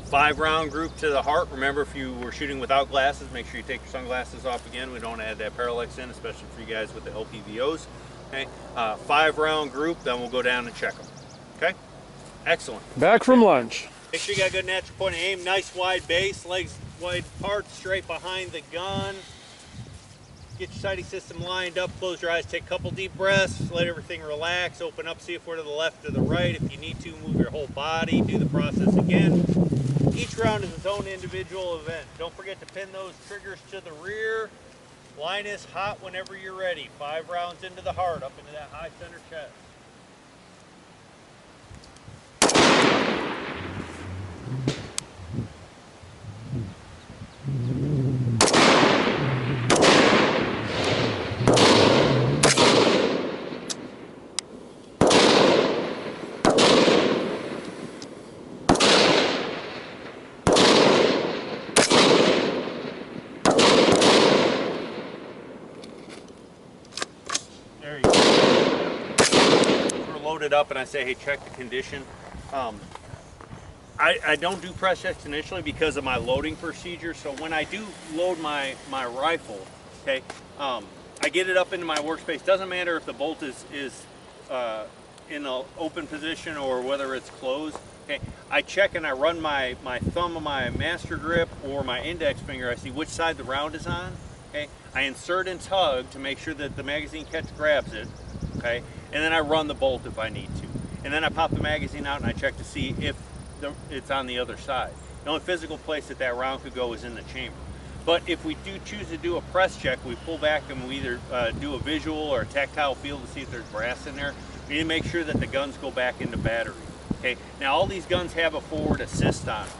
5-round group to the heart. Remember, if you were shooting without glasses, make sure you take your sunglasses off again. We don't add that parallax in, especially for you guys with the LPVOs. Okay, 5-round group, then we'll go down and check them. Okay, excellent. Back from lunch. Make sure you got a good natural point of aim. Nice wide base, legs wide apart, straight behind the gun. Get your sighting system lined up, close your eyes, take a couple deep breaths, let everything relax, open up, see if we're to the left or the right. If you need to, move your whole body, do the process again. Each round is its own individual event. Don't forget to pin those triggers to the rear. Line is hot whenever you're ready. 5 rounds into the heart, up into that high center chest. There you go. We're loaded up and I say, hey, check the condition. I don't do press checks initially because of my loading procedure. So when I do load my rifle, okay, I get it up into my workspace. Doesn't matter if the bolt is in an open position or whether it's closed. Okay, I check and I run my thumb on my master grip or my index finger. I see which side the round is on. Okay, I insert and tug to make sure that the magazine catch grabs it. Okay, and then I run the bolt if I need to, and then I pop the magazine out and I check to see if it's on the other side. The only physical place that that round could go is in the chamber. But if we do choose to do a press check, we pull back and we either do a visual or a tactile feel to see if there's brass in there. We need to make sure that the guns go back into battery. Okay. Now all these guns have a forward assist on them.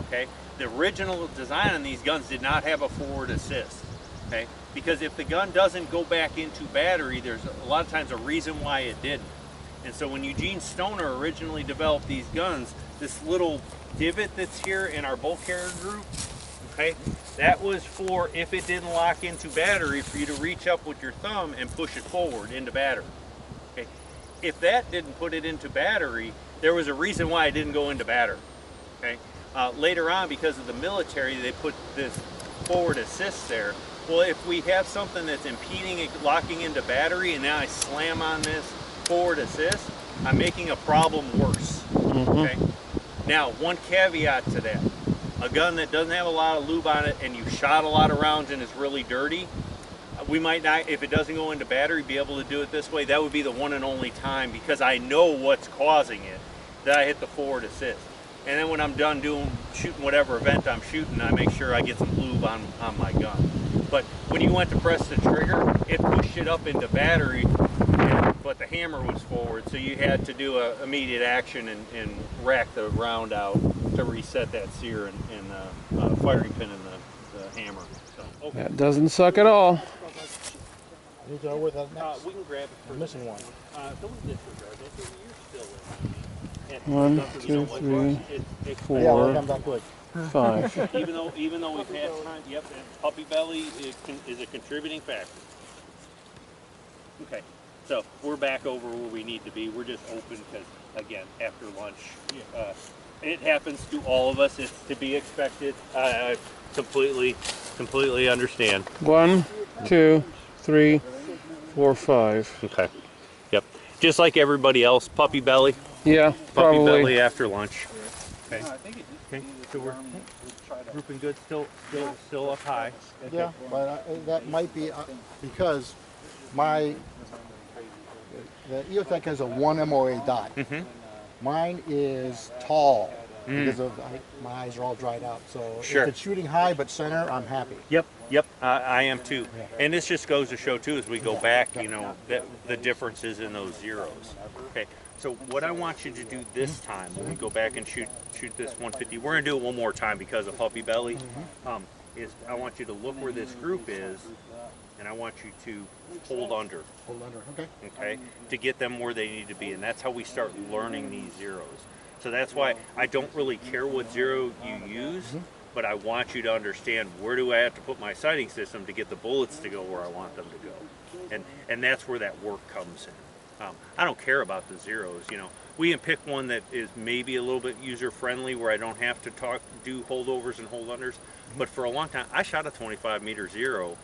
Okay. The original design on these guns did not have a forward assist. Okay. Because if the gun doesn't go back into battery, there's a lot of times a reason why it didn't. And so when Eugene Stoner originally developed these guns, this little divot that's here in our bolt carrier group, okay, that was for if it didn't lock into battery for you to reach up with your thumb and push it forward into battery. Okay, if that didn't put it into battery, there was a reason why it didn't go into battery. Okay, later on, because of the military, they put this forward assist there. Well, if we have something that's impeding it locking into battery, and now I slam on this forward assist, I'm making a problem worse. Okay. Now, one caveat to that: a gun that doesn't have a lot of lube on it, and you shot a lot of rounds and it's really dirty, we might not, if it doesn't go into battery, be able to do it this way. That would be the one and only time, because I know what's causing it, that I hit the forward assist. And then when I'm done shooting whatever event I'm shooting, I make sure I get some lube on my gun. But when you went to press the trigger, it pushed it up into battery, but the hammer was forward, so you had to do a immediate action and rack the round out to reset that sear and firing pin in the hammer. So, okay. That doesn't suck at all. I need to know where that next. We can grab it. I'm missing one. Don't disregard that. You're still in. 1, 2, 3, 4, Yeah, well, I'm not good. 5. even though we've had time, yep, puppy belly is a contributing factor. Okay, so we're back over where we need to be. We're just open because, again, after lunch, it happens to all of us. It's to be expected. I completely understand. 1, 2, 3, 4, 5. Okay, yep. Just like everybody else, puppy belly. Yeah, Puppy probably. belly after lunch. Okay. Okay. So we're grouping good, still up high. Okay. Yeah, but that might be because the EOTech has a 1 MOA dot. Mine is tall because of my eyes are all dried out. So Sure. if it's shooting high but center, I'm happy. Yep, I am too. And this just goes to show too, as we go back, the differences in those zeros. Okay, so what I want you to do this time, when we go back and shoot this 150, we're gonna do it one more time because of puppy belly, is I want you to look where this group is, and I want you to hold under. Hold under, okay. Okay, to get them where they need to be, and that's how we start learning these zeros. So that's why I don't really care what zero you use, but I want you to understand where do I have to put my sighting system to get the bullets to go where I want them to go, and that's where that work comes in. I don't care about the zeros. We can pick one that is maybe a little bit user friendly where I don't have to do holdovers and hold unders. But for a long time, I shot a 25 meter zero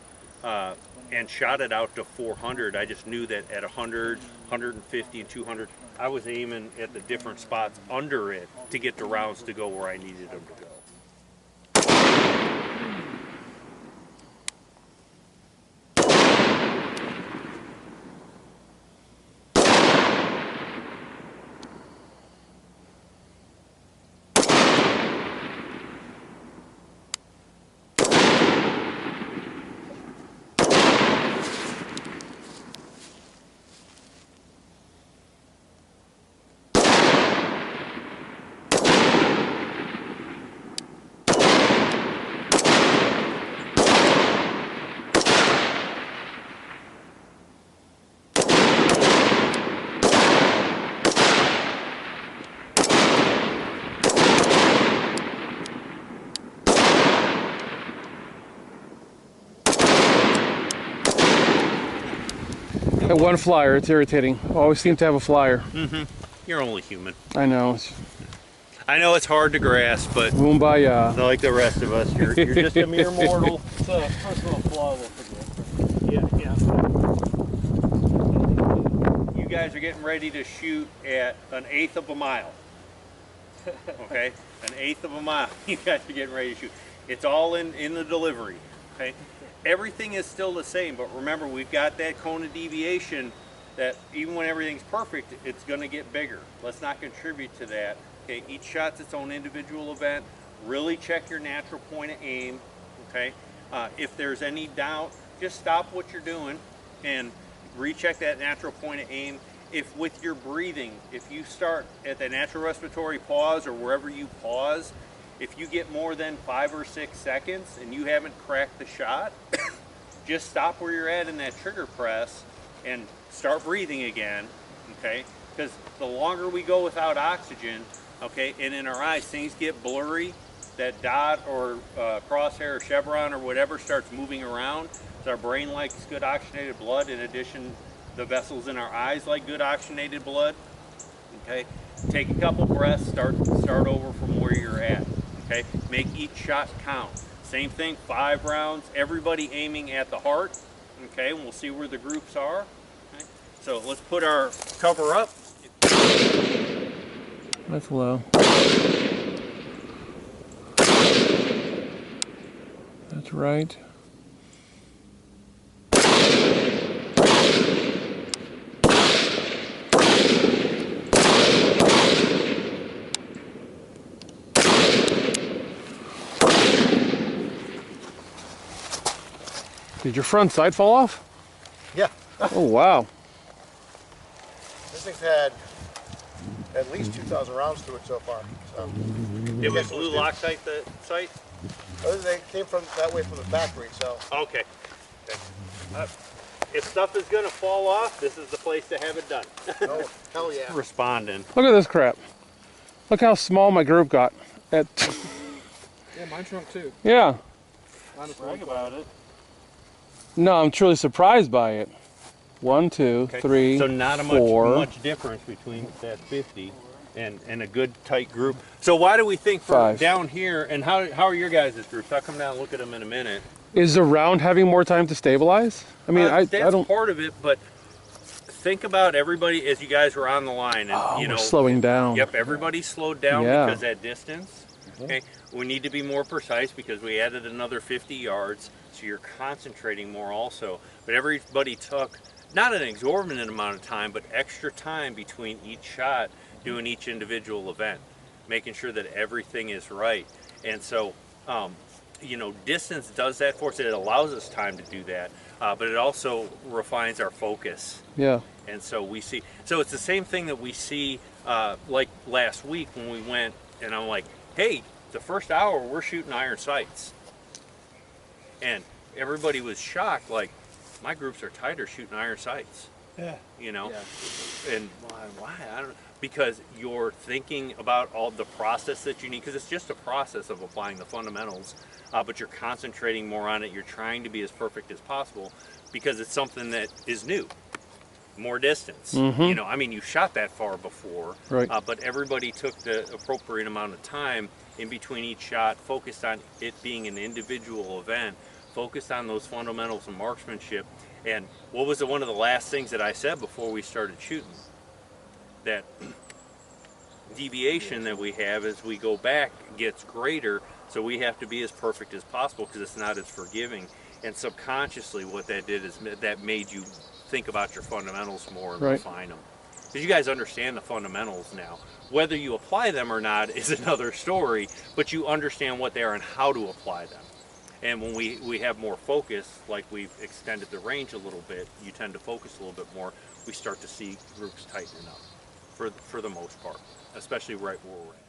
and shot it out to 400. I just knew that at 100, 150, and 200, I was aiming at the different spots under it to get the rounds to go where I needed them to go. That one flyer, it's irritating. Always seem to have a flyer. You're only human. I know. I know it's hard to grasp, but Kumbaya. like the rest of us, you're just a mere mortal. It's a personal flaw we'll forgive. Yeah. You guys are getting ready to shoot at 1/8 of a mile. Okay, 1/8 of a mile. You guys are getting ready to shoot. It's all in the delivery. Okay, everything is still the same, but remember we've got that cone of deviation that even when everything's perfect, it's going to get bigger. Let's not contribute to that. Okay, each shot's its own individual event. Really check your natural point of aim. Okay, if there's any doubt, just stop what you're doing and recheck that natural point of aim. If with your breathing, if you start at the natural respiratory pause or wherever you pause, if you get more than 5 or 6 seconds and you haven't cracked the shot, just stop where you're at in that trigger press and start breathing again, okay? Because the longer we go without oxygen, okay, and in our eyes things get blurry, that dot or crosshair or chevron or whatever starts moving around. So our brain likes good oxygenated blood. In addition, the vessels in our eyes like good oxygenated blood. Okay, take a couple breaths, start over from where you're at. Okay, make each shot count. Same thing, 5 rounds, everybody aiming at the heart. Okay, and we'll see where the groups are. Okay, so let's put our cover up. That's low. That's right. Did your front sight fall off? Yeah. Oh, wow. This thing's had at least 2,000 rounds to it so far. So. Did we blue Loctite the sight? They came from that way from the factory, so. Okay. If stuff is going to fall off, this is the place to have it done. Oh, hell yeah. Responding. Look at this crap. Look how small my group got. Yeah, mine shrunk too. Yeah. Brag about it. No, I'm truly surprised by it. 1, 2, 3, So not a 4. much difference between that 50 and a good tight group. So why do we think for 5. down here, and how are your guys' groups? I'll come down and look at them in a minute. Is the round having more time to stabilize? I mean, I that's don't. part of it, but think about everybody as you guys were on the line, and Oh, you know, we're slowing down. Yep, everybody slowed down Yeah. because that distance. Okay, we need to be more precise because we added another 50 yards, so you're concentrating more also. But everybody took not an exorbitant amount of time, but extra time between each shot doing each individual event, making sure that everything is right. And so, you know, distance does that for us. It allows us time to do that, but it also refines our focus. Yeah. And so we see, so it's the same thing that we see like last week when we went, and I'm like, hey, the first hour we're shooting iron sights. And everybody was shocked, like, my groups are tighter shooting iron sights. Yeah. You know? And why? I don't know. Because you're thinking about all the process that you need, because it's just a process of applying the fundamentals, but you're concentrating more on it. You're trying to be as perfect as possible because it's something that is new. More distance. You know, I mean, you shot that far before, Right. But everybody took the appropriate amount of time in between each shot, focused on it being an individual event, focused on those fundamentals of marksmanship. And what was one of the last things that I said before we started shooting? That deviation that we have as we go back gets greater, so we have to be as perfect as possible because it's not as forgiving. And subconsciously what that did is that made you think about your fundamentals more and Right. refine them. Because you guys understand the fundamentals now. Whether you apply them or not is another story, but you understand what they are and how to apply them. And when we have more focus, like we've extended the range a little bit, you tend to focus a little bit more, we start to see groups tighten up for the most part, especially right where we're at.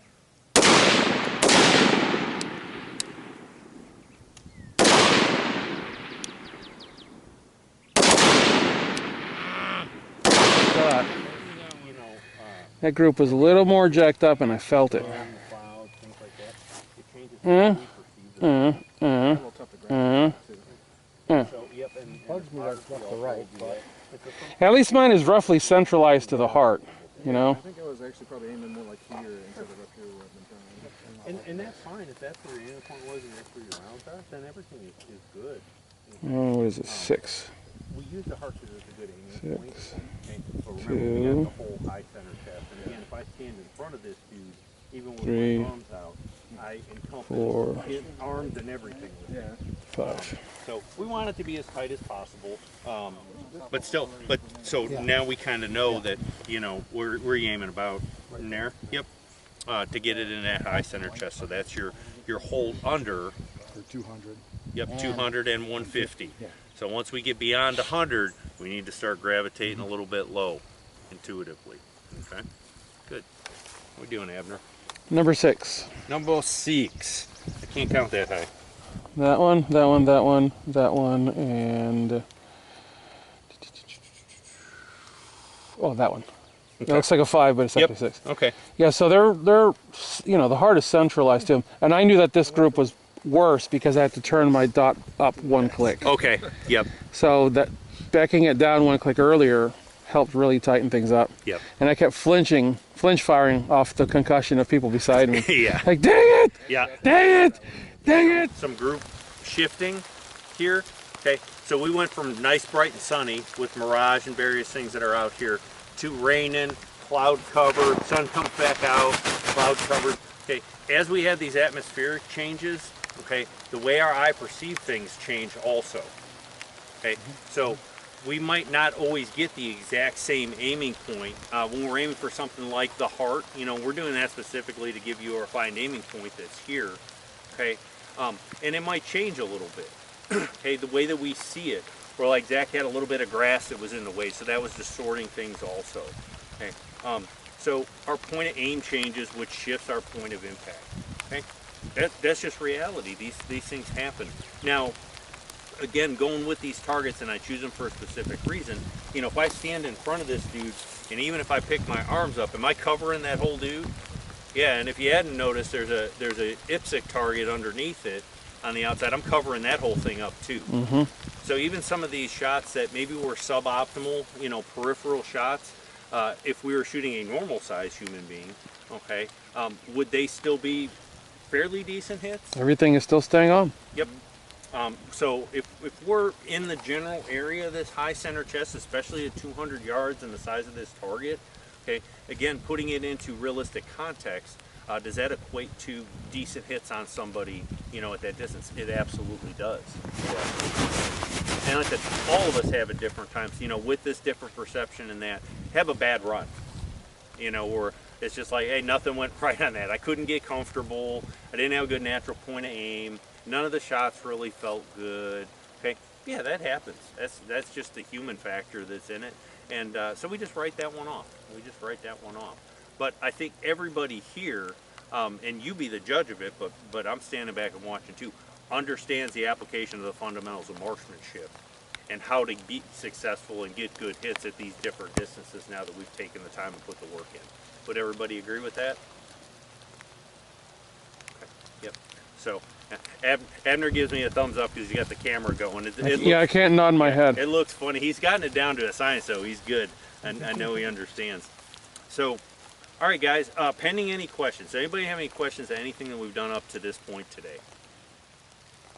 God. That group was a little more jacked up and I felt it. Bugs me that's left to right, but At least mine is roughly centralized to the heart, you know? I think I was actually probably aiming more like here instead of up here where I've been trying. And that's fine if that's where your aiming point was and that's where your rounds are, then everything is good. Oh, what is it, 6? We use the heart because it's a good aiming point. 6. Okay? But remember, we got the whole high center chest. And again, if I stand in front of this dude, even with 3, my arms out, I encompass 4, his arms and everything. Yeah. 5. So we want it to be as tight as possible, but still. But so Yeah. now we kind of know that we're aiming about in there. Yep. To get it in that high center chest. So that's your hold under. For 200. Yep. And 200 and 150. Yeah. So once we get beyond 100, we need to start gravitating a little bit low, intuitively. Okay. Good. What are we doing, Abner? Number 6. Number 6. I can't count that high. That one, that one, that one, that one, and oh, that one. It looks like a 5, but it's Yep. actually 6. Okay. Yeah, so they're the heart is centralized to them, and I knew that this group was worse because I had to turn my dot up 1 click. Okay. Yep. So that backing it down 1 click earlier helped really tighten things up. Yep. And I kept flinch firing off the concussion of people beside me. Yeah. Like, dang it! Yeah. Dang it! Dang it! Some group shifting here. Okay, so we went from nice, bright, and sunny with mirage and various things that are out here to raining, cloud covered, sun comes back out, cloud covered. Okay, as we have these atmospheric changes, okay, the way our eye perceives things change also. Okay, so we might not always get the exact same aiming point when we're aiming for something like the heart. We're doing that specifically to give you a refined aiming point that's here. Okay, and it might change a little bit. Okay, the way that we see it, or like Zach had a little bit of grass that was in the way, so that was distorting things also. Okay, so our point of aim changes, which shifts our point of impact. Okay, that's just reality. These things happen. Now, again, going with these targets, and I choose them for a specific reason. If I stand in front of this dude, and even if I pick my arms up, am I covering that whole dude? Yeah, and if you hadn't noticed, there's a IPSC target underneath it on the outside. I'm covering that whole thing up too. Mm-hmm. So even some of these shots that maybe were suboptimal, peripheral shots, if we were shooting a normal sized human being, okay, would they still be fairly decent hits? Everything is still staying on. Yep. So if we're in the general area of this high center chest, especially at 200 yards and the size of this target, okay, again, putting it into realistic context, does that equate to decent hits on somebody, at that distance? It absolutely does. Yeah. And like I said, all of us have at different times, with this different perception and that, have a bad run, or it's just like, hey, nothing went right on that. I couldn't get comfortable. I didn't have a good natural point of aim. None of the shots really felt good. Okay, yeah, that happens. That's just the human factor that's in it. And so we just write that one off. But I think everybody here, and you be the judge of it, but I'm standing back and watching too, understands the application of the fundamentals of marksmanship and how to be successful and get good hits at these different distances now that we've taken the time to put the work in. Would everybody agree with that? Okay. Yep. So Abner gives me a thumbs up because he got the camera going. Yeah, I can't nod my head. It looks funny. He's gotten it down to a science, so he's good. And I know he understands. So, all right, guys, pending any questions. Does anybody have any questions on anything that we've done up to this point today?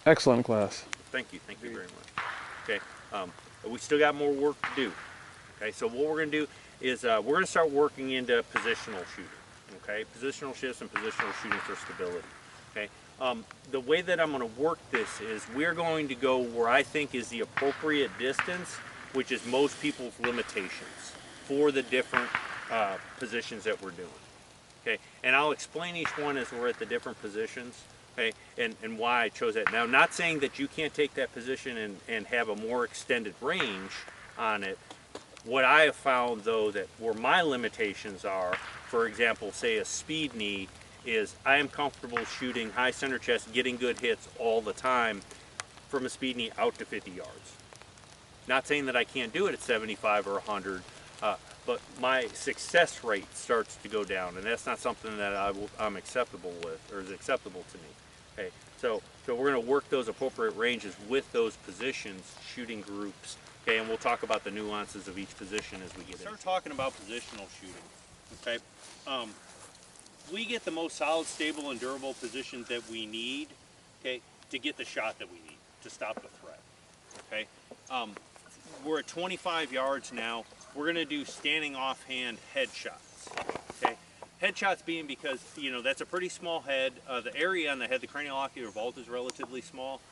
Excellent class. Thank you very much. Okay, we still got more work to do. Okay, so what we're going to do is we're going to start working into positional shooting. Okay, positional shifts and positional shooting for stability. Okay, the way that I'm going to work this is we're going to go where I think is the appropriate distance, which is most people's limitations for the different positions that we're doing. Okay, and I'll explain each one as we're at the different positions. Okay, and why I chose that. Now, not saying that you can't take that position and have a more extended range on it. What I have found, though, that where my limitations are, for example, say a speed knee, is I am comfortable shooting high center chest, getting good hits all the time from a speed knee out to 50 yards. Not saying that I can't do it at 75 or 100, but my success rate starts to go down, and that's not something that I'm acceptable with, or is acceptable to me. Okay, so we're going to work those appropriate ranges with those positions, shooting groups, Okay, and we'll talk about the nuances of each position as we get in. Start talking about positional shooting. Okay, we get the most solid, stable, and durable positions that we need. Okay, to get the shot that we need to stop the threat. Okay, we're at 25 yards now. We're going to do standing offhand headshots. Okay, headshots being because, you know, that's a pretty small head. The area on the head, the craniocular vault, is relatively small.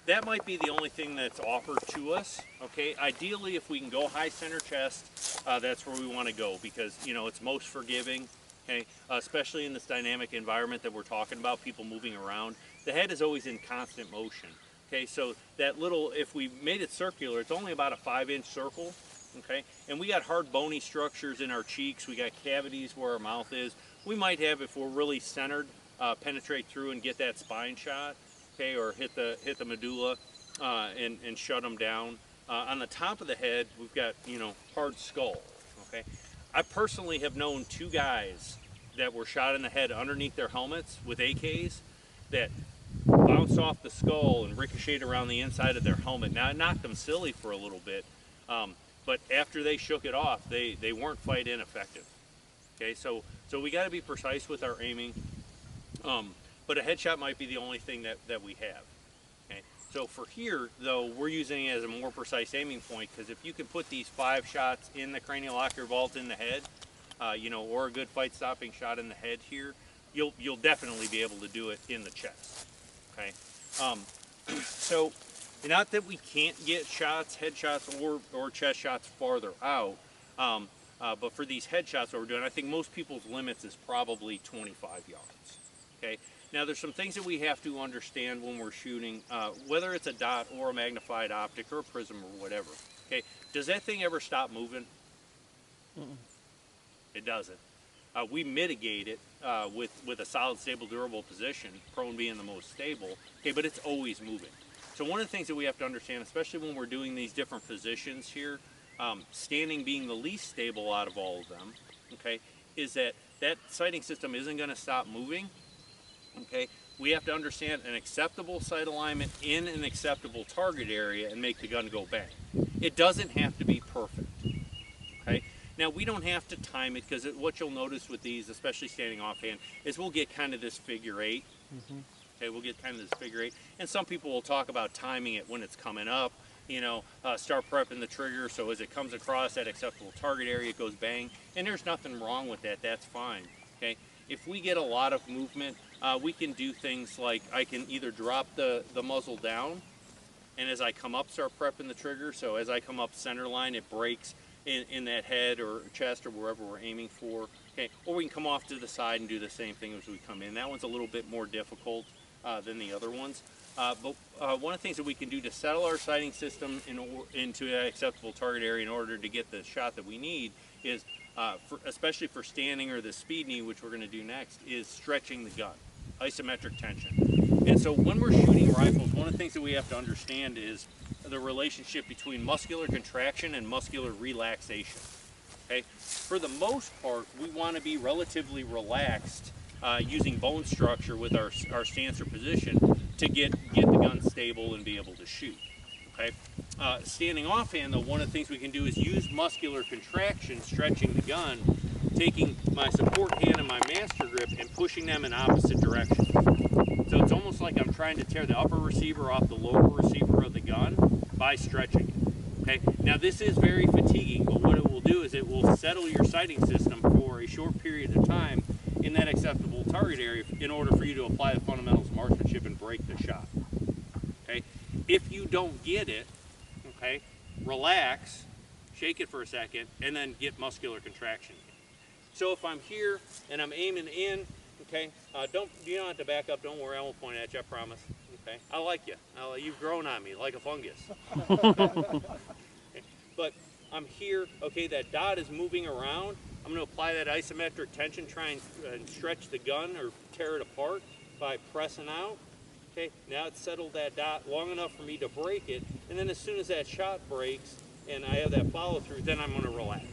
That might be the only thing that's offered to us. Okay, ideally, if we can go high center chest, that's where we want to go, because, you know, it's most forgiving. Okay, especially in this dynamic environment that we're talking about, people moving around. The head is always in constant motion. Okay, so that little, if we made it circular, it's only about a 5-inch circle. Okay, and we got hard bony structures in our cheeks. We got cavities where our mouth is. We might have, if we're really centered, penetrate through and get that spine shot. Okay, or hit the medulla and shut them down. On the top of the head, we've got, you know, hard skull. Okay, I personally have known 2 guys that were shot in the head underneath their helmets with AKs that bounced off the skull and ricocheted around the inside of their helmet. Now, it knocked them silly for a little bit, but after they shook it off, they weren't fight ineffective. Okay, so we got to be precise with our aiming, but a headshot might be the only thing that we have. Okay, so for here, though, we're using it as a more precise aiming point, because if you can put these 5 shots in the craniocular vault in the head, you know, or a good fight-stopping shot in the head here, you'll definitely be able to do it in the chest. Okay, so not that we can't get shots, headshots, or chest shots farther out, but for these headshots that we're doing, I think most people's limits is probably 25 yards. Okay, now there's some things that we have to understand when we're shooting, whether it's a dot or a magnified optic or a prism or whatever. Okay, does that thing ever stop moving? It doesn't. We mitigate it with a solid, stable, durable position, prone being the most stable, okay, but it's always moving. So one of the things that we have to understand, especially when we're doing these different positions here, standing being the least stable out of all of them, okay, is that sighting system isn't going to stop moving. Okay, we have to understand an acceptable sight alignment in an acceptable target area and make the gun go bang. It doesn't have to be perfect. Okay, now we don't have to time it, because what you'll notice with these, especially standing offhand, is we'll get kind of this figure 8. Okay, we'll get kind of this figure 8, and some people will talk about timing it when it's coming up. You know, start prepping the trigger so as it comes across that acceptable target area, it goes bang, and there's nothing wrong with that. That's fine. Okay, if we get a lot of movement, we can do things like I can either drop the muzzle down, and as I come up, start prepping the trigger. So as I come up center line, it breaks in that head or chest or wherever we're aiming for. Okay, or we can come off to the side and do the same thing as we come in. That one's a little bit more difficult than the other ones. But one of the things that we can do to settle our sighting system into an acceptable target area in order to get the shot that we need is, especially for standing or the speed knee, which we're going to do next, is stretching the gun, isometric tension. And so when we're shooting rifles, one of the things that we have to understand is the relationship between muscular contraction and muscular relaxation. Okay, for the most part, we want to be relatively relaxed using bone structure with our stance or position to get the gun stable and be able to shoot. Okay, standing offhand, though, one of the things we can do is use muscular contraction, stretching the gun, taking my support hand and my master grip and pushing them in opposite directions. So it's almost like I'm trying to tear the upper receiver off the lower receiver of the gun by stretching it. Okay, now this is very fatiguing, but what it will do is it will settle your sighting system for a short period of time in that acceptable target area in order for you to apply the fundamentals of marksmanship and break the shot. Okay, if you don't get it, okay, relax, shake it for a second, and then get muscular contraction. So if I'm here and I'm aiming in, okay, you don't have to back up. Don't worry, I won't point at you. I promise. Okay, I like you. You've grown on me like a fungus. Okay. But I'm here. Okay, that dot is moving around. I'm going to apply that isometric tension, try and stretch the gun or tear it apart by pressing out. Okay, now it's settled that dot long enough for me to break it, and then as soon as that shot breaks and I have that follow through, then I'm going to relax.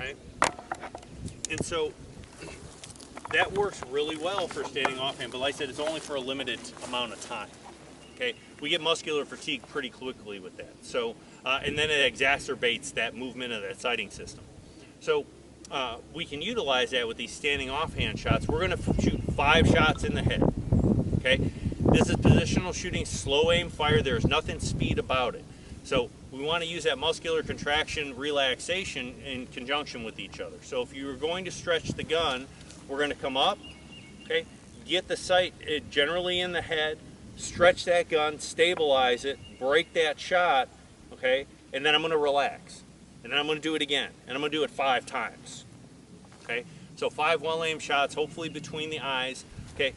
Okay, and so that works really well for standing offhand, but like I said, it's only for a limited amount of time. Okay, we get muscular fatigue pretty quickly with that. So, and then it exacerbates that movement of that sighting system. So, we can utilize that with these standing offhand shots. We're going to shoot 5 shots in the head. Okay, this is positional shooting, slow aim fire. There's nothing speed about it. So we want to use that muscular contraction, relaxation in conjunction with each other. So if you're going to stretch the gun, we're going to come up, okay, get the sight generally in the head, stretch that gun, stabilize it, break that shot, okay, and then I'm going to relax. And then I'm going to do it again, and I'm going to do it 5 times. Okay, so 5 well-aimed shots, hopefully between the eyes. Okay,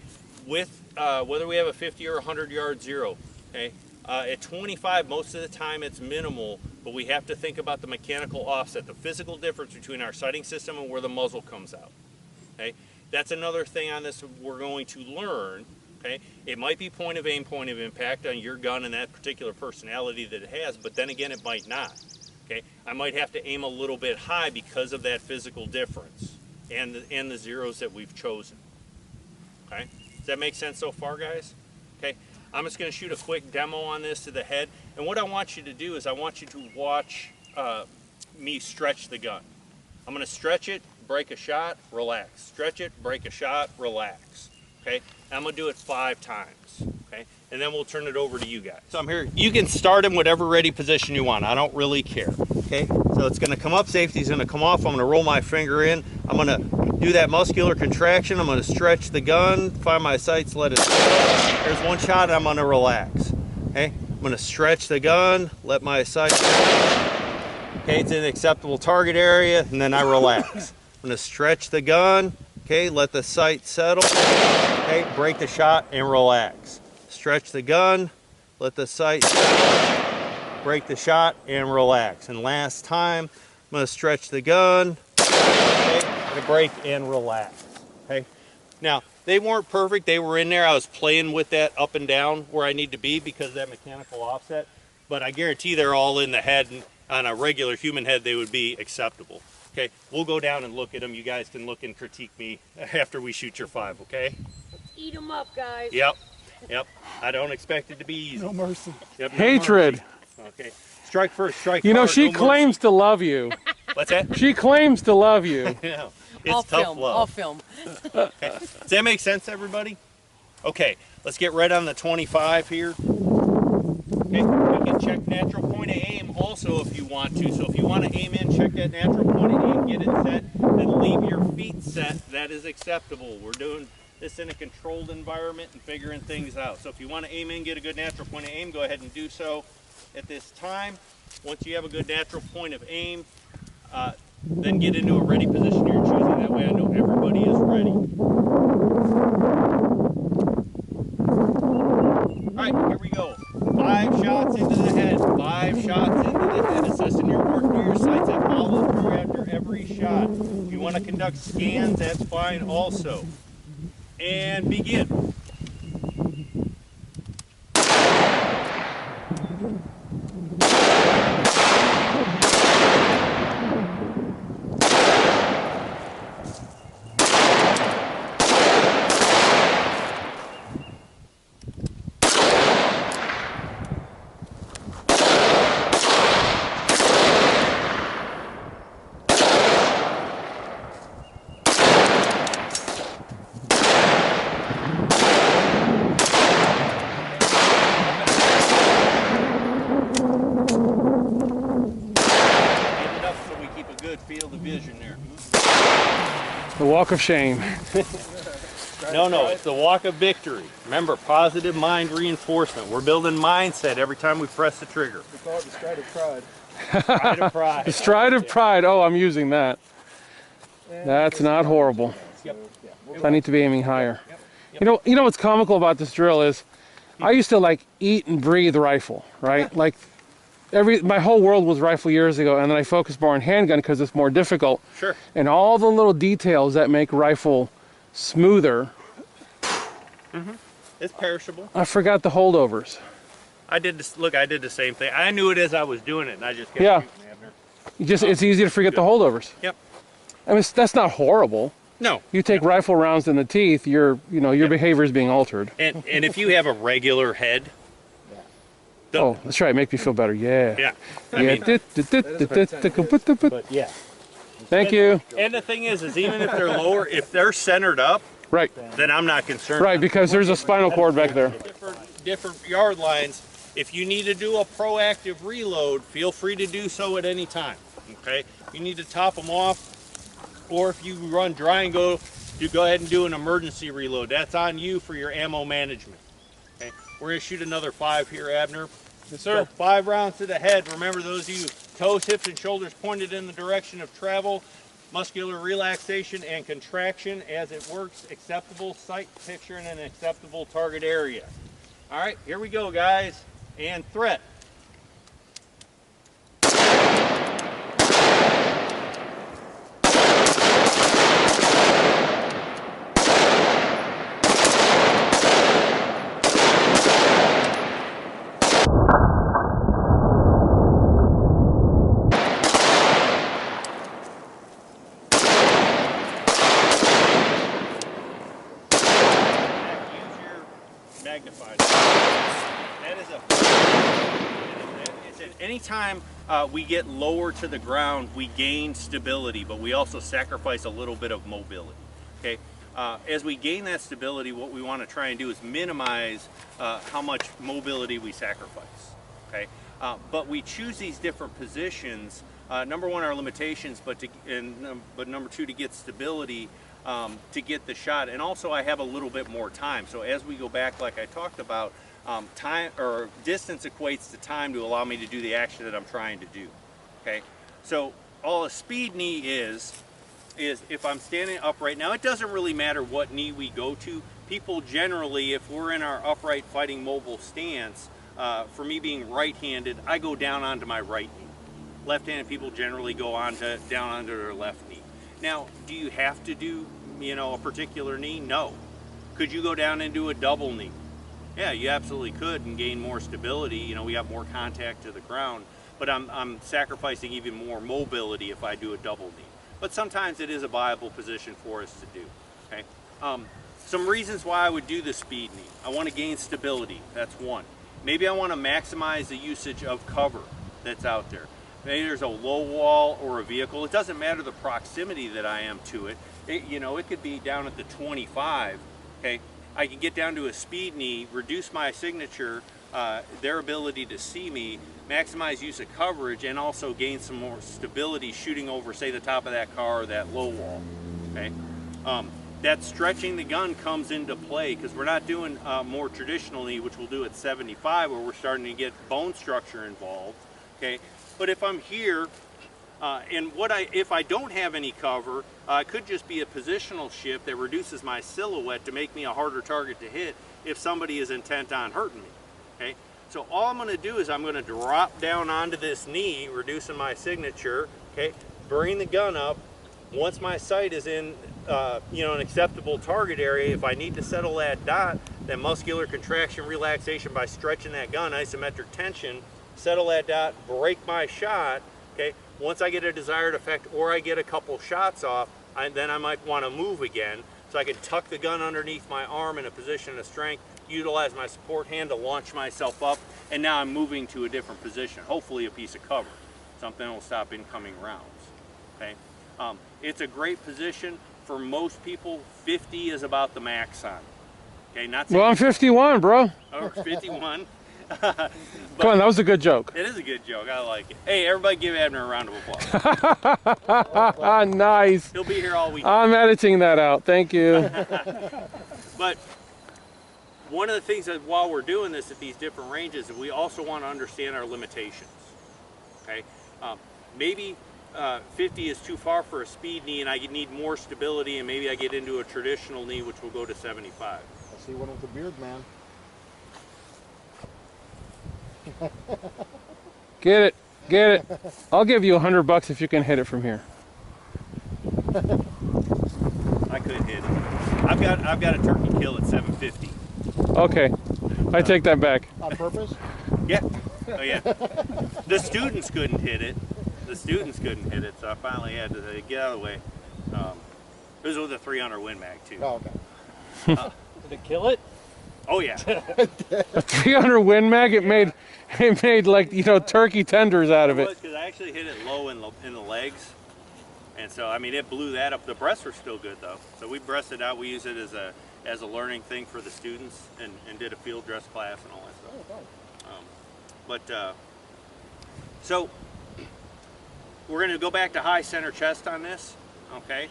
with whether we have a 50 or 100-yard zero. Okay, at 25, most of the time it's minimal, but we have to think about the mechanical offset, the physical difference between our sighting system and where the muzzle comes out. Okay, that's another thing on this we're going to learn. Okay, it might be point of aim, point of impact on your gun and that particular personality that it has, but then again, it might not. Okay, I might have to aim a little bit high because of that physical difference and the zeros that we've chosen. Okay, does that make sense so far, guys? Okay, I'm just going to shoot a quick demo on this to the head, and what I want you to do is I want you to watch me stretch the gun. I'm going to stretch it, break a shot, relax. Stretch it, break a shot, relax. Okay, and I'm going to do it 5 times. Okay, and then we'll turn it over to you guys. So I'm here. You can start in whatever ready position you want. I don't really care. Okay, so it's going to come up, safety's going to come off. I'm going to roll my finger in. I'm going to do that muscular contraction. I'm going to stretch the gun, find my sights, let it go. There's 1 shot, and I'm going to relax. Okay, I'm going to stretch the gun, let my sights go. Okay, it's in an acceptable target area, and then I relax. I'm going to stretch the gun. Okay, let the sight settle. Okay, break the shot and relax. Stretch the gun, let the sight settle, break the shot and relax. And last time, I'm going to stretch the gun, okay, to break and relax. Okay. Now, they weren't perfect. They were in there. I was playing with that up and down where I need to be because of that mechanical offset. But I guarantee they're all in the head, and on a regular human head, they would be acceptable. Okay, we'll go down and look at them. You guys can look and critique me after we shoot your 5, okay? Eat them up, guys. Yep, yep. I don't expect it to be easy. No mercy. Yep, no Hatred. mercy. Okay, strike first, strike You know, hard, she no claims mercy. to love you. What's that? She claims to love you. Yeah, it's I'll tough film. love. I'll film. Okay. Does that make sense, everybody? Okay, let's get right on the 25 here. Okay, we can check natural point of aim also if you want to. So if you want to aim in, check that natural point of aim, get it set, then leave your feet set. That is acceptable. We're doing this in a controlled environment and figuring things out. So if you want to aim in, get a good natural point of aim, go ahead and do so at this time. Once you have a good natural point of aim, then get into a ready position you're choosing. That way I know everybody is ready. All right, here we go. 5 shots into the head. 5 shots into the head. Assessing your work, do your sights and follow through after every shot. If you want to conduct scans, that's fine also. And begin. Field of vision there. The walk of shame. No, it's the walk of victory. Remember, positive mind reinforcement. We're building mindset every time we press the trigger. We call it the stride of pride. Stride of pride. The stride of pride. Oh, I'm using that. That's not horrible. Yep. I need to be aiming higher. You know what's comical about this drill is I used to like eat and breathe rifle, right? Like my whole world was rifle years ago, and then I focused more on handgun because it's more difficult. Sure. And all the little details that make rifle smoother. It's perishable. I forgot the holdovers. I did this. Look, I did the same thing. I knew it as I was doing it, and I just kept Yeah. shooting, Abner. It's easy to forget the holdovers. Yep. I mean, that's not horrible. No. You take rifle rounds in the teeth, your behavior is being altered. And if you have a regular head, Oh, that's right. Make me feel better. Yeah. Yeah. Yeah. But yeah. Thank you. And the thing is even if they're lower, if they're centered up, Right. then I'm not concerned. Right, because there's a spinal cord back there. Different yard lines. If you need to do a proactive reload, feel free to do so at any time. Okay. You need to top them off, or if you run dry and go, you go ahead and do an emergency reload. That's on you for your ammo management. Okay. We're gonna shoot another 5 here, Abner. Yes, So 5 rounds to the head. Remember, those of you toes, hips, and shoulders pointed in the direction of travel. Muscular relaxation and contraction as it works. Acceptable sight picture in an acceptable target area. All right, here we go, guys. And threat. Magnified. That is anytime we get lower to the ground, we gain stability, but we also sacrifice a little bit of mobility. Okay. As we gain that stability, what we want to try and do is minimize how much mobility we sacrifice. Okay. But we choose these different positions. Number one, our limitations, but number two, to get stability. To get the shot, and also I have a little bit more time. So as we go back, like I talked about, time or distance equates to time to allow me to do the action that I'm trying to do. Okay, so all a speed knee is if I'm standing upright. Now it doesn't really matter what knee we go to. People generally, if we're in our upright fighting mobile stance, for me being right-handed, I go down onto my right knee. Left-handed people generally go down onto their left knee. Now, do you have to do, a particular knee? No. Could you go down and do a double knee? Yeah, you absolutely could and gain more stability. We have more contact to the ground, but I'm sacrificing even more mobility if I do a double knee. But sometimes it is a viable position for us to do. Okay. Some reasons why I would do the speed knee. I want to gain stability. That's one. Maybe I want to maximize the usage of cover that's out there. Maybe there's a low wall or a vehicle. It doesn't matter the proximity that I am to it. It could be down at the 25. Okay, I can get down to a speed knee, reduce my signature, their ability to see me, maximize use of coverage, and also gain some more stability shooting over, say, the top of that car or that low wall. Okay, that stretching the gun comes into play because we're not doing more traditionally, which we'll do at 75, where we're starting to get bone structure involved. Okay. But if I'm here, if I don't have any cover, it could just be a positional shift that reduces my silhouette to make me a harder target to hit if somebody is intent on hurting me. Okay, so all I'm going to do is I'm going to drop down onto this knee, reducing my signature. Okay, bring the gun up. Once my sight is in, an acceptable target area, if I need to settle that dot, that muscular contraction relaxation by stretching that gun, isometric tension. Settle that dot, break my shot. Okay, once I get a desired effect or I get a couple shots off, then I might want to move again. So I can tuck the gun underneath my arm in a position of strength, utilize my support hand to launch myself up, and now I'm moving to a different position, hopefully a piece of cover, something that will stop incoming rounds. Okay, it's a great position. For most people, 50 is about the max on it. Okay, not well, I'm 51, bro. Or 51. Come on, that was a good joke. It is a good joke. I like it. Hey, everybody give Abner a round of applause. Nice. He'll be here all week. I'm editing that out. Thank you. But one of the things that while we're doing this at these different ranges, is we also want to understand our limitations. Okay, maybe 50 is too far for a speed knee, and I need more stability, and maybe I get into a traditional knee, which will go to 75. I see one with the beard man. Get it. I'll give you $100 if you can hit it from here. I could hit it. I've got a turkey kill at 750. Okay, I take that back. On purpose? Yeah. Oh yeah. The students couldn't hit it. So I finally had to get out of the way. It was with a 300 Win Mag too. Oh, okay. Did it kill it? Oh yeah. A 300 Win Mag, it made like, you know, turkey tenders out of it. Because I actually hit it low in the legs, and so I mean it blew that up. The breasts were still good though, so we breasted out. We use it as a learning thing for the students, and did a field dress class and all that stuff. So we're going to go back to high center chest on this. Okay,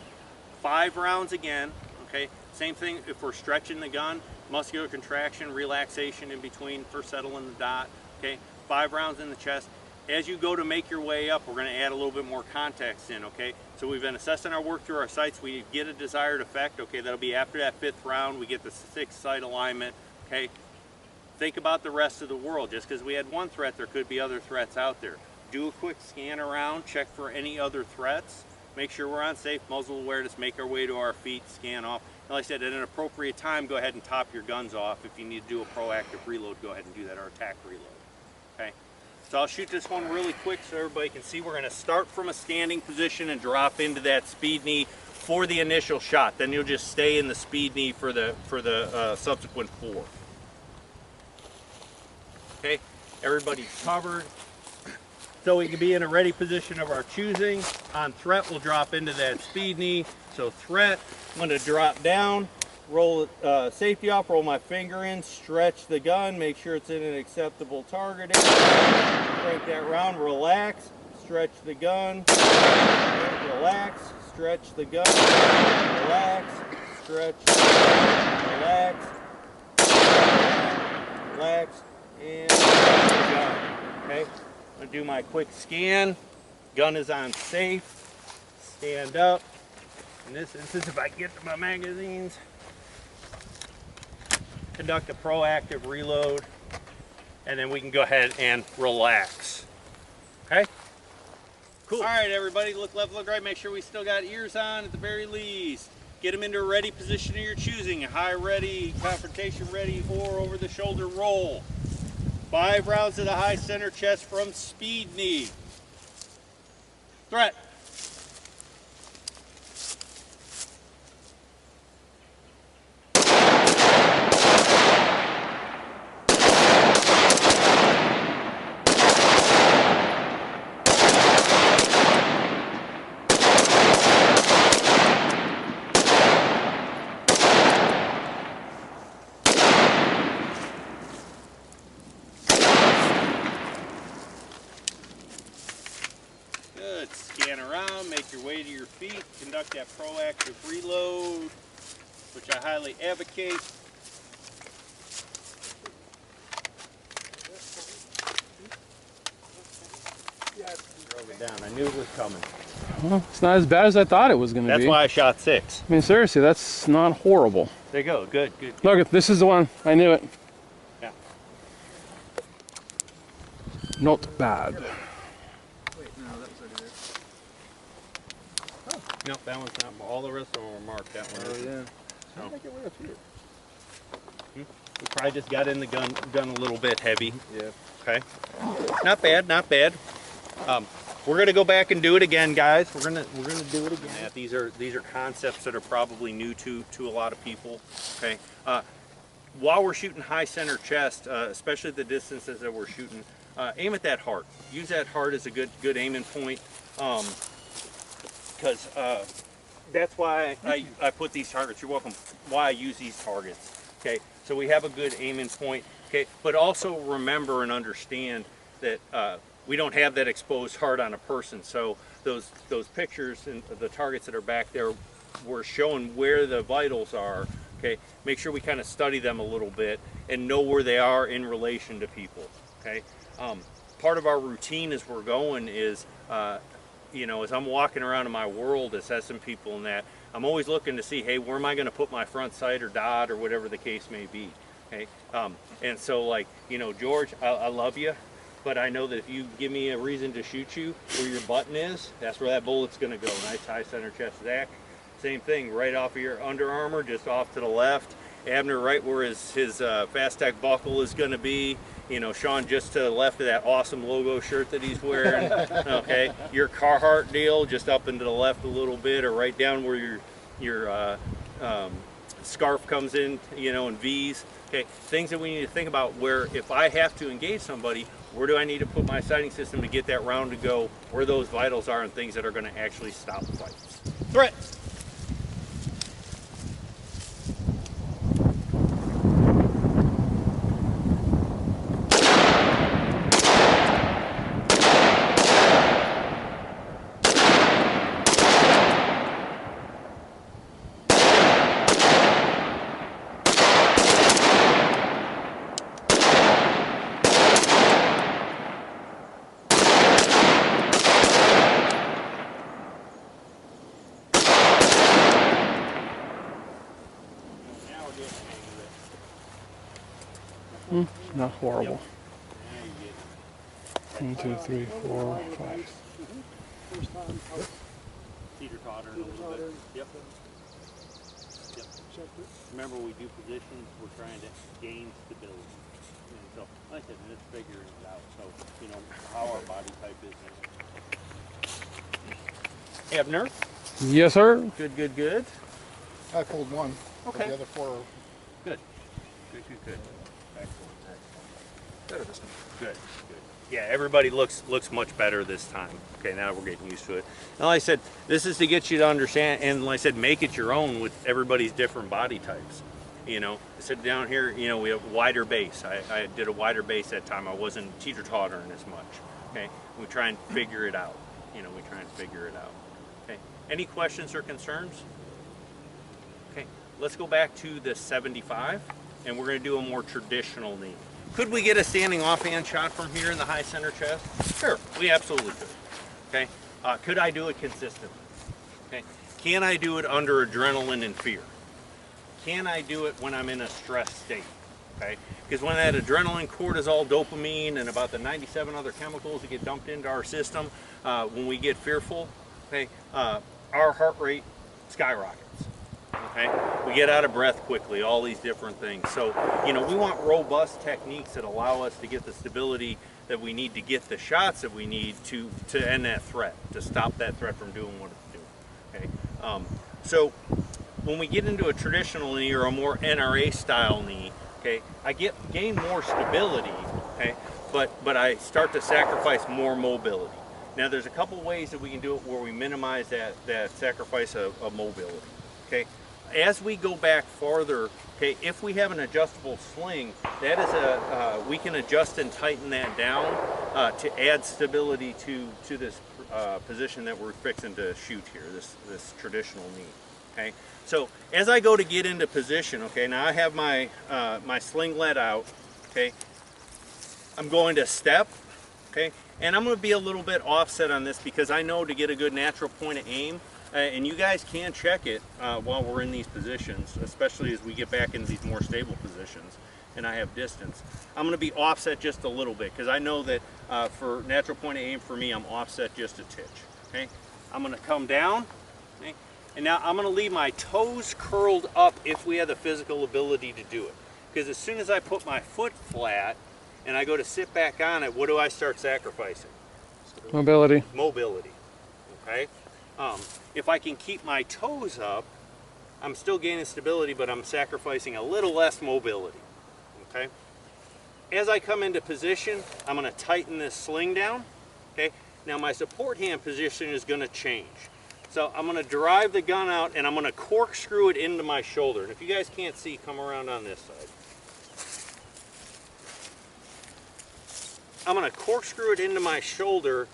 5 rounds again. Okay, same thing if we're stretching the gun, muscular contraction, relaxation in between for settling the dot. Okay, 5 rounds in the chest. As you go to make your way up, we're going to add a little bit more context in. Okay, so we've been assessing our work through our sights. We get a desired effect. Okay, that'll be after that 5th round. We get the 6th sight alignment. Okay, think about the rest of the world. Just because we had one threat, there could be other threats out there. Do a quick scan around, check for any other threats. Make sure we're on safe muzzle awareness, make our way to our feet, scan off. And like I said, at an appropriate time, go ahead and top your guns off. If you need to do a proactive reload, go ahead and do that, or attack reload. Okay? So I'll shoot this one really quick so everybody can see. We're going to start from a standing position and drop into that speed knee for the initial shot. Then you'll just stay in the speed knee for the subsequent 4. Okay? Everybody's covered. So we can be in a ready position of our choosing. On threat, we'll drop into that speed knee. So threat, I'm going to drop down, roll safety off, roll my finger in, stretch the gun, make sure it's in an acceptable targeting. Break that round, relax, stretch the gun, relax, stretch the gun, relax, stretch, relax, relax, and gun. Okay? I'm going to do my quick scan. Gun is on safe. Stand up. In this instance, if I get to my magazines, conduct a proactive reload, and then we can go ahead and relax. Okay? Cool. All right, everybody, look left, look right. Make sure we still got ears on at the very least. Get them into a ready position of your choosing. High ready, confrontation ready, or over the shoulder roll. 5 rounds to the high center chest from speed knee. Threat. Scan around, make your way to your feet, conduct that proactive reload, which I highly advocate. Drove it down. I knew it was coming. Well, it's not as bad as I thought it was going to be. That's why I shot 6. I mean, seriously, that's not horrible. There you go. Good, good. Look, this is the one. I knew it. Yeah. Not bad. No, that one's not. All the rest of them were marked. That one. Oh yeah. So. I think it way up here. We probably just got in the gun a little bit heavy. Yeah. Okay. Not bad. Not bad. We're gonna go back and do it again, guys. We're gonna do it again. Yeah, these are concepts that are probably new to a lot of people. Okay. While we're shooting high center chest, especially the distances that we're shooting, aim at that heart. Use that heart as a good aiming point. Because that's why I put these targets. You're welcome. Why I use these targets. Okay, so we have a good aiming point. Okay, but also remember and understand that we don't have that exposed heart on a person. So those pictures and the targets that are back there, we're showing where the vitals are. Okay, make sure we kind of study them a little bit and know where they are in relation to people. Okay, part of our routine as we're going is. You know, as I'm walking around in my world assessing people and that, I'm always looking to see, hey, where am I going to put my front sight or dot or whatever the case may be. Okay, and so like, you know, George, I love you, but I know that if you give me a reason to shoot you, where your button is, that's where that bullet's going to go. Nice high center chest. Zach, same thing, right off of your Under Armour, just off to the left. Abner, right where his Fastech buckle is going to be. You know, Sean just to the left of that awesome logo shirt that he's wearing. Okay, your Carhartt deal just up and to the left a little bit, or right down where your scarf comes in, you know, in V's. Okay, things that we need to think about where if I have to engage somebody, where do I need to put my sighting system to get that round to go, where those vitals are, and things that are going to actually stop fights. Threats. Not horrible. 1, 2, 3, 4, 5. Teeter tottering a little bit. Yep. Remember, we do positions, we're trying to gain stability. And so, like I said, let's figure it out. So, you know, how our body type is. Abner? Yes, sir. Good, good, good. I pulled one. but Okay. The other 4 are Good. Good, good, good. Excellent. Better this time. Good, good. Yeah, everybody looks much better this time. Okay, now we're getting used to it. And like I said, this is to get you to understand, and like I said, make it your own with everybody's different body types. You know, I said down here, you know, we have wider base. I did a wider base that time. I wasn't teeter-tottering as much. Okay, we try and figure it out. You know, we try and figure it out. Okay, any questions or concerns? Okay, let's go back to the 75, and we're going to do a more traditional knee. Could we get a standing offhand shot from here in the high center chest? Sure, we absolutely could. Okay, could I do it consistently? Okay, can I do it under adrenaline and fear? Can I do it when I'm in a stress state? Okay, because when that adrenaline, cortisol, dopamine, and about the 97 other chemicals that get dumped into our system, when we get fearful, okay, our heart rate skyrockets. Okay, we get out of breath quickly, all these different things. So, you know, we want robust techniques that allow us to get the stability that we need to get the shots that we need to end that threat, to stop that threat from doing what it's doing. Okay, so when we get into a traditional knee or a more NRA style knee, okay, I gain more stability, okay, but I start to sacrifice more mobility. Now, there's a couple ways that we can do it where we minimize that sacrifice of mobility. Okay, as we go back farther, okay, if we have an adjustable sling, that is we can adjust and tighten that down to add stability to this position that we're fixing to shoot here, this traditional knee. Okay, so as I go to get into position, okay, now I have my my sling let out. Okay, I'm going to step. Okay, and I'm going to be a little bit offset on this because I know to get a good natural point of aim. And you guys can check it while we're in these positions, especially as we get back into these more stable positions and I have distance. I'm going to be offset just a little bit because I know that for natural point of aim for me, I'm offset just a titch. Okay, I'm going to come down, okay? And now I'm going to leave my toes curled up if we have the physical ability to do it. Because as soon as I put my foot flat and I go to sit back on it, what do I start sacrificing? Mobility. Mobility. Okay. If I can keep my toes up, I'm still gaining stability, but I'm sacrificing a little less mobility. Okay. As I come into position, I'm going to tighten this sling down. Okay. Now my support hand position is going to change. So I'm going to drive the gun out and I'm going to corkscrew it into my shoulder. And if you guys can't see, come around on this side. I'm going to corkscrew it into my shoulder,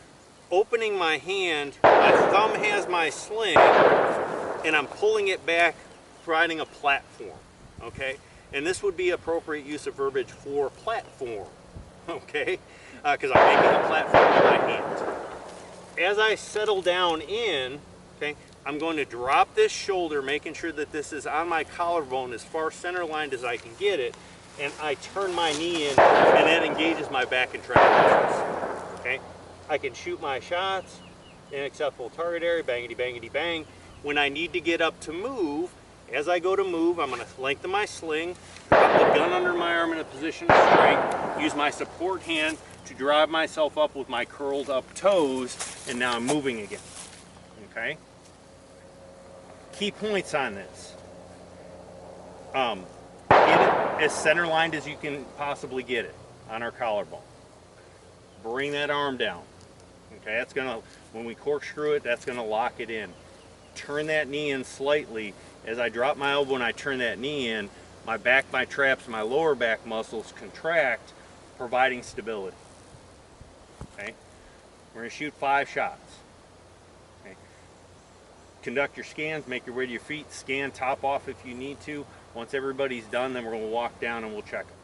opening my hand, my thumb has my sling, and I'm pulling it back, providing a platform, okay? And this would be appropriate use of verbiage for platform, okay? Because I'm making a platform with my hand. As I settle down in, okay, I'm going to drop this shoulder, making sure that this is on my collarbone as far center lined as I can get it, and I turn my knee in, and that engages my back and trapezius, okay? I can shoot my shots in acceptable target area, bangity, bangity, bang. When I need to get up to move, as I go to move, I'm going to lengthen my sling, drop the gun under my arm in a position of strength, use my support hand to drive myself up with my curled up toes, and now I'm moving again, okay? Key points on this. Get it as center lined as you can possibly get it on our collarbone. Bring that arm down. Okay, that's gonna, when we corkscrew it, that's gonna lock it in. Turn that knee in slightly. As I drop my elbow and I turn that knee in, my back, my traps, my lower back muscles contract, providing stability. Okay, we're gonna shoot 5 shots. Okay. Conduct your scans, make your way to your feet, scan top off if you need to. Once everybody's done, then we're gonna walk down and we'll check them.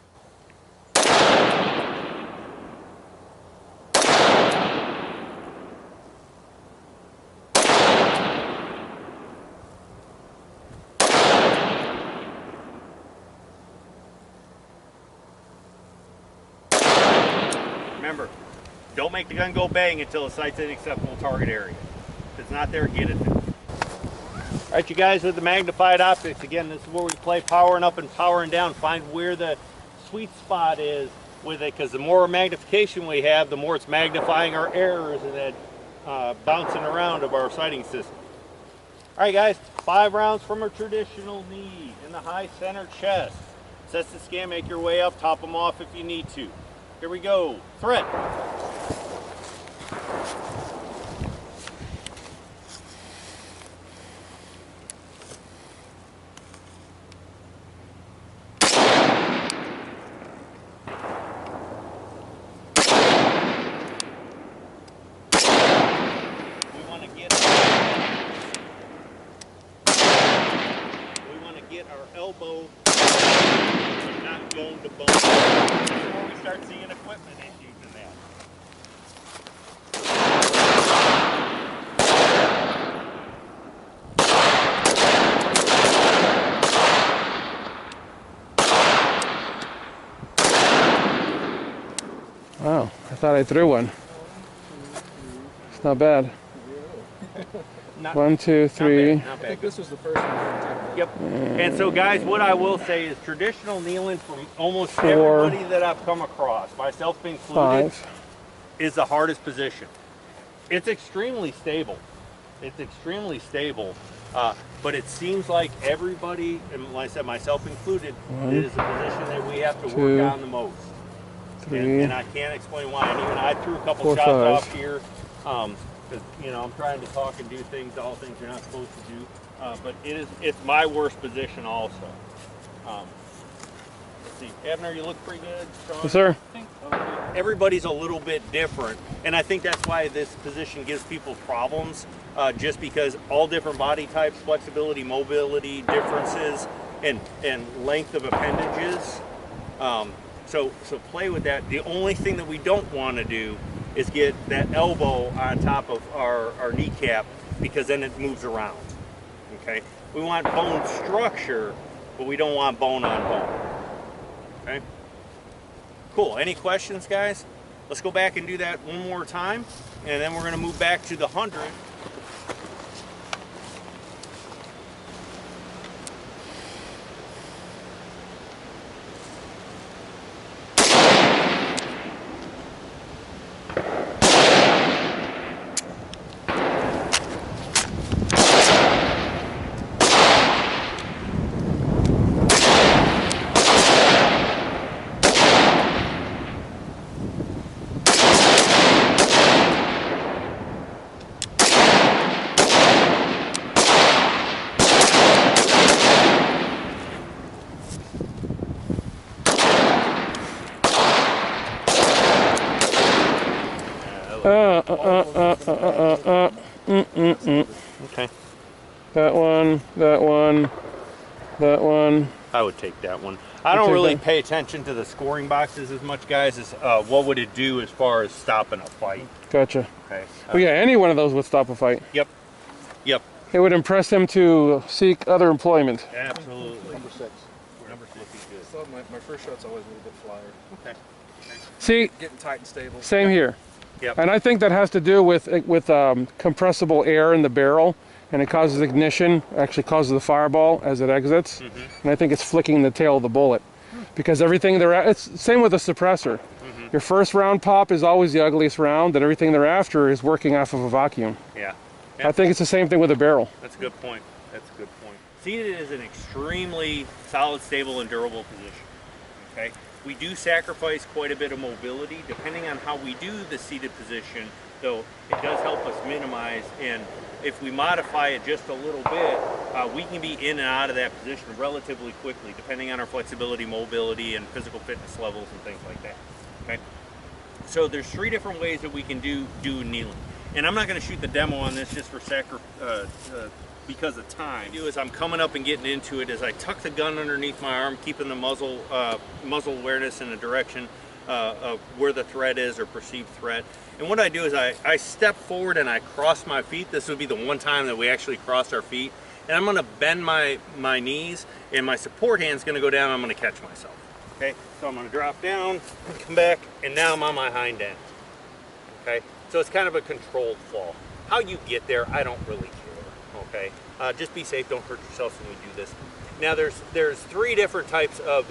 Remember, don't make the gun go bang until the sight's in acceptable target area. If it's not there, get it there. All right, you guys, with the magnified optics, again, this is where we play powering up and powering down. Find where the sweet spot is with it, because the more magnification we have, the more it's magnifying our errors and that bouncing around of our sighting system. All right, guys, 5 rounds from a traditional knee in the high center chest. Assess the scan, make your way up, top them off if you need to. Here we go. Threat. We want to get our elbow not bone to bone before we start seeing equipment issues in that. Wow, I thought I threw one. It's not bad. Not, 1, 2, 3. Not bad, not bad. This was the first one. Yep. And so, guys, what I will say is traditional kneeling from almost 4, everybody that I've come across, myself included, 5. is the hardest position. It's extremely stable. It's extremely stable. But it seems like everybody, and like I said, myself included, it is a position that we have to 2, work on the most. 3. And I can't explain why. And even I threw a couple 4, shots 5. off here. Because, you know, I'm trying to talk and do things, all things you're not supposed to do. But it's my worst position also. Let's see. Abner, you look pretty good. Sean? Yes, sir. Everybody's a little bit different. And I think that's why this position gives people problems. Just because all different body types, flexibility, mobility, differences, and length of appendages. So play with that. The only thing that we don't want to do is get that elbow on top of our kneecap, because then it moves around. Okay? We want bone structure, but we don't want bone on bone. Okay? Cool. Any questions, guys? Let's go back and do that one more time, and then we're going to move back to the 100. Okay. That one, that one, that one. I would take that one. I don't really pay attention to the scoring boxes as much, guys, as what would it do as far as stopping a fight. Gotcha. Okay. Well, yeah, any one of those would stop a fight. Yep. Yep. It would impress him to seek other employment. Absolutely. Number 6. Number 6 is good. So my first shot's always a little bit flyer. Okay. See, Getting tight and stable. same here. Yep. And I think that has to do with compressible air in the barrel, and it causes ignition, actually causes the fireball as it exits. And I think it's flicking the tail of the bullet, because everything it's same with a suppressor. Your first round pop is always the ugliest round, and everything thereafter is working off of a vacuum. Yeah. I think it's the same thing with a barrel. That's a good point. That's a good point. Seated is an extremely solid, stable, and durable position. Okay, we do sacrifice quite a bit of mobility depending on how we do the seated position, though it does help us minimize, and if we modify it just a little bit, we can be in and out of that position relatively quickly depending on our flexibility, mobility, and physical fitness levels and things like that. Okay, so there's 3 different ways that we can do kneeling, and I'm not going to shoot the demo on this just for because of time. What I do is I'm coming up and getting into it as I tuck the gun underneath my arm, keeping the muzzle awareness in the direction of where the threat is or perceived threat. And what I do is I step forward and I cross my feet. This would be the one time that we actually cross our feet. And I'm gonna bend my knees, and my support hand's gonna go down, and I'm gonna catch myself. Okay, so I'm gonna drop down, come back, and now I'm on my hind end. Okay, so it's kind of a controlled fall. How you get there, I don't really care. Okay, just be safe, don't hurt yourself when you do this. Now there's 3 different types of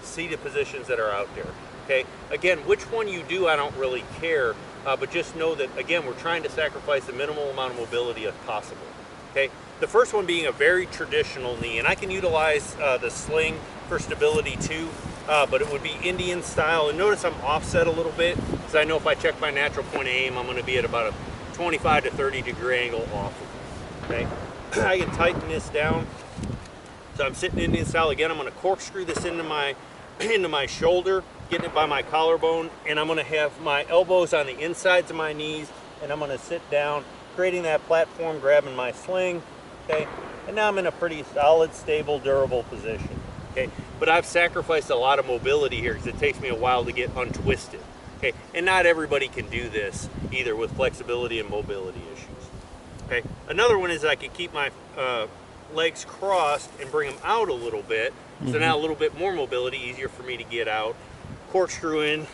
seated positions that are out there. Okay, again, which one you do, I don't really care, but just know that, again, we're trying to sacrifice the minimal amount of mobility as possible. Okay, the first one being a very traditional knee, and I can utilize the sling for stability too, but it would be Indian style. And notice I'm offset a little bit, because I know if I check my natural point of aim, I'm going to be at about a 25 to 30 degree angle off of it. Okay, I can tighten this down. So I'm sitting Indian style again. I'm going to corkscrew this into my shoulder, getting it by my collarbone, and I'm going to have my elbows on the insides of my knees, and I'm going to sit down, creating that platform, grabbing my sling. Okay, and now I'm in a pretty solid, stable, durable position. Okay, but I've sacrificed a lot of mobility here because it takes me a while to get untwisted. Okay, and not everybody can do this either with flexibility and mobility issues. Okay, another one is I can keep my legs crossed and bring them out a little bit. So now a little bit more mobility, easier for me to get out. Corkscrew in,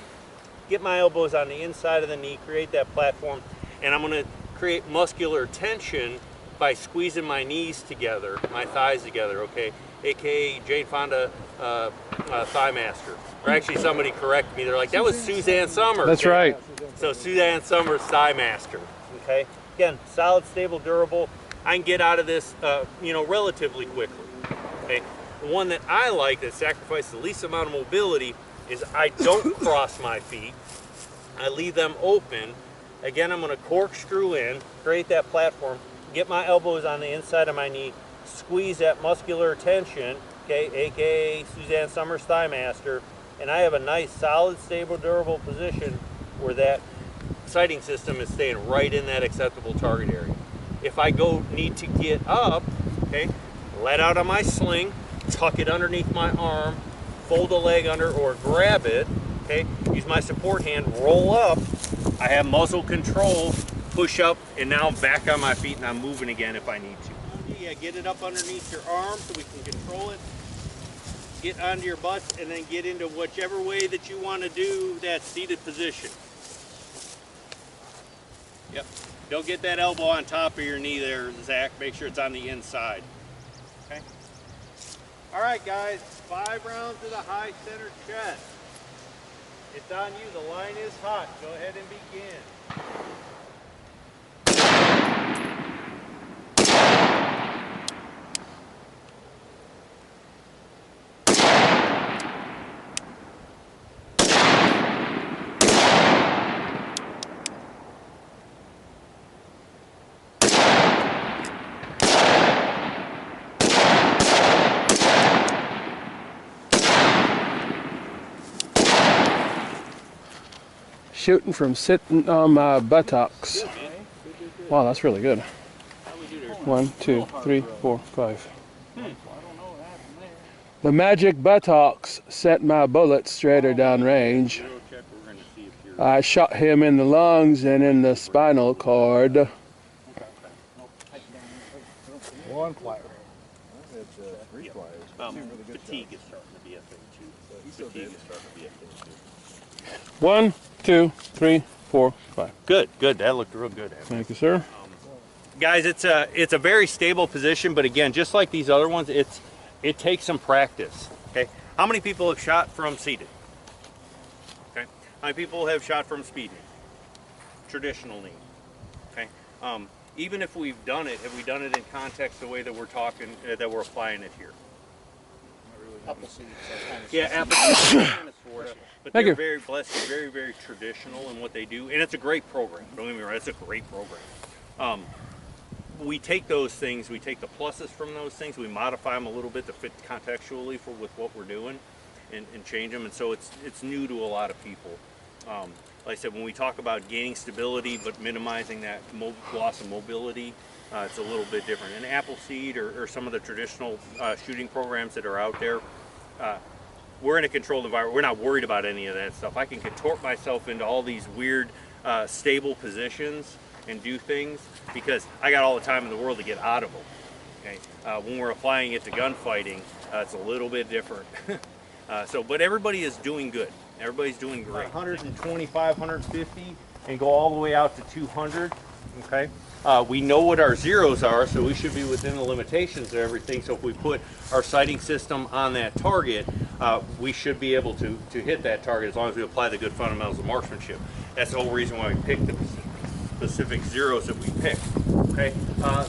get my elbows on the inside of the knee, create that platform, and I'm going to create muscular tension by squeezing my knees together, my thighs together, okay? AKA Jane Fonda Thigh Master. Or actually somebody corrected me, they're like, that was Suzanne Summers. That's right. So Suzanne Summers Thigh Master, okay? Again, solid, stable, durable. I can get out of this, relatively quickly, okay? The one that I like that sacrifices the least amount of mobility is I don't cross my feet. I leave them open. Again, I'm gonna corkscrew in, create that platform, get my elbows on the inside of my knee, squeeze that muscular tension, okay, AKA Suzanne Summers Thigh Master, and I have a nice, solid, stable, durable position where that sighting system is staying right in that acceptable target area. If I need to get up, okay, let out on my sling, tuck it underneath my arm, fold a leg under or grab it, okay, use my support hand, roll up, I have muzzle control, push up, and now I'm back on my feet and I'm moving again if I need to. Yeah, get it up underneath your arm so we can control it. Get onto your butt and then get into whichever way that you want to do that seated position. Yep. Don't get that elbow on top of your knee there, Zach. Make sure it's on the inside. Okay. All right, guys. 5 rounds to the high center chest. It's on you. The line is hot. Go ahead and begin. Shooting from sitting on my buttocks. Wow, that's really good. 1, 2, 3, 4, 5. The magic buttocks sent my bullet straighter down range. I shot him in the lungs and in the spinal cord. One quiet. Fatigue is starting to be a thing too. Fatigue is starting to be a thing too. 1, 2, 3, 4, 5. Good. That looked real good. Thank you, sir. Guys, it's a very stable position, but again, just like these other ones, it takes some practice. Okay. How many people have shot from seated? Okay. How many people have shot from speed knee? Traditional knee. Okay. even if we've done it, have we done it in context the way that we're talking, that we're applying it here? Apple seeds, that kind of Yeah, stuff. Apple kind of sort of, but Thank they're you. very blessed, very, very traditional in what they do, and it's a great program. Don't get me wrong, it's a great program. We take those things, we take the pluses from those things, we modify them a little bit to fit contextually with what we're doing, and change them, and so it's new to a lot of people. Like I said, when we talk about gaining stability but minimizing that loss of mobility, it's a little bit different. And Appleseed or some of the traditional shooting programs that are out there, we're in a controlled environment. We're not worried about any of that stuff. I can contort myself into all these weird, stable positions and do things because I got all the time in the world to get out of them. Okay? When we're applying it to gunfighting, it's a little bit different. But everybody is doing good. Everybody's doing great. 125, 150, and go all the way out to 200. Okay. We know what our zeros are, so we should be within the limitations of everything. So if we put our sighting system on that target, we should be able to hit that target as long as we apply the good fundamentals of marksmanship. That's the whole reason why we picked the specific zeros that we picked. Okay.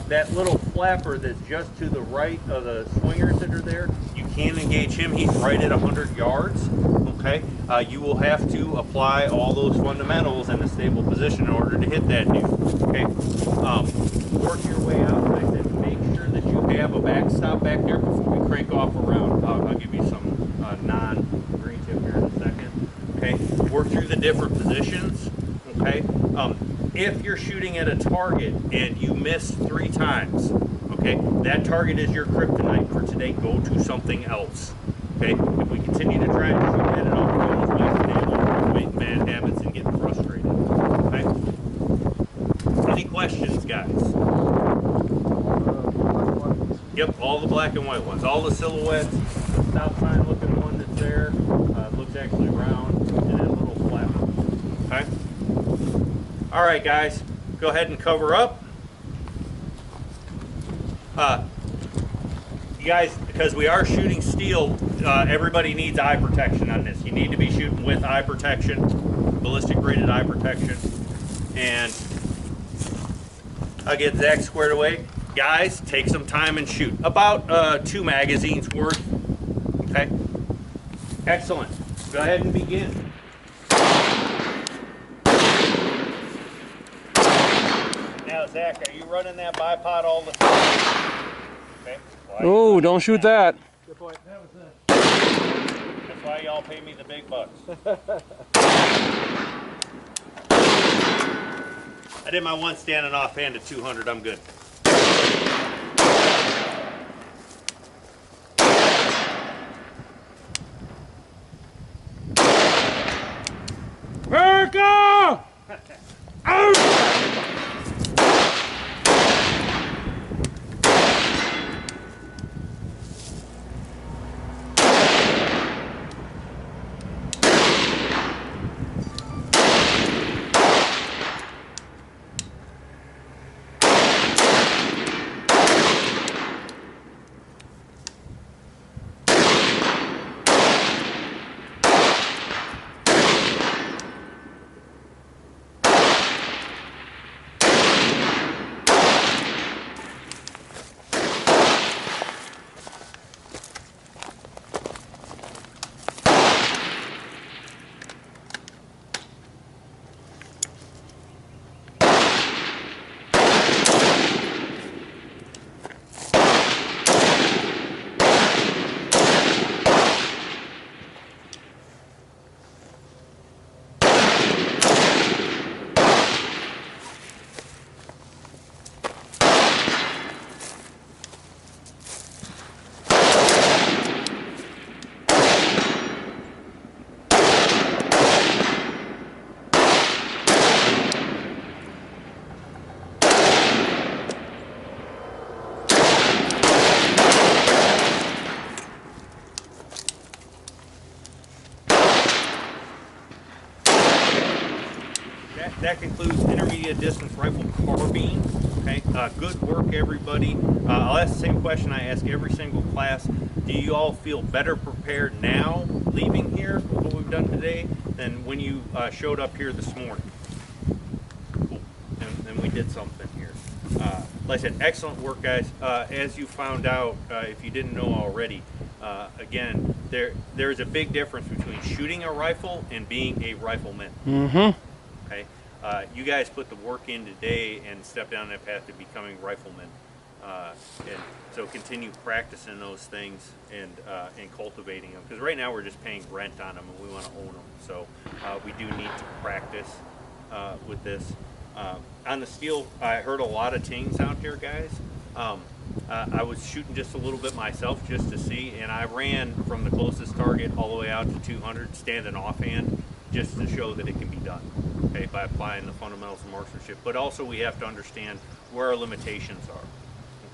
That little flapper that's just to the right of the swingers that are there, you can engage him. He's right at 100 yards. Okay. You will have to apply all those fundamentals in a stable position in order to hit that dude. Okay. Work your way out. Like I said, make sure that you have a backstop back there before we crank off around. I'll give you some non-green tip here in a second. Okay. Work through the different positions. Okay. If you're shooting at a target and you miss 3 times, okay, that target is your kryptonite for today. Go to something else. Okay. If we continue to try and shoot at it, I'll go with bad habits and get frustrated. Okay. Any questions, guys? Yep, all the black and white ones, all the silhouettes, the stop sign looking one that's there, looks actually round, and that little flapper. Okay? All right, guys, go ahead and cover up. You guys, because we are shooting steel, everybody needs eye protection on this. You need to be shooting with eye protection, ballistic rated eye protection, and I'll get Zach squared away. Guys, take some time and shoot. About 2 magazines worth. Okay? Excellent. Go ahead and begin. Now, Zach, are you running that bipod all the time? Okay. Oh, don't shoot that. Good point. That was That's why y'all pay me the big bucks. I did my one standing offhand at 200. I'm good. America! That concludes intermediate distance rifle carbine. Okay, good work, everybody. I'll ask the same question I ask every single class. Do you all feel better prepared now, leaving here, with what we've done today, than when you showed up here this morning? Cool. And we did something here. like I said, excellent work, guys. As you found out, if you didn't know already, again, there's a big difference between shooting a rifle and being a rifleman. Okay, you guys put the work in today and step down that path to becoming riflemen, and so continue practicing those things and cultivating them. Because right now we're just paying rent on them, and we want to own them. So we do need to practice with this. On the steel, I heard a lot of tings out there, guys. I was shooting just a little bit myself just to see, and I ran from the closest target all the way out to 200, standing offhand, just to show that it can be done, okay, by applying the fundamentals of marksmanship. But also we have to understand where our limitations are,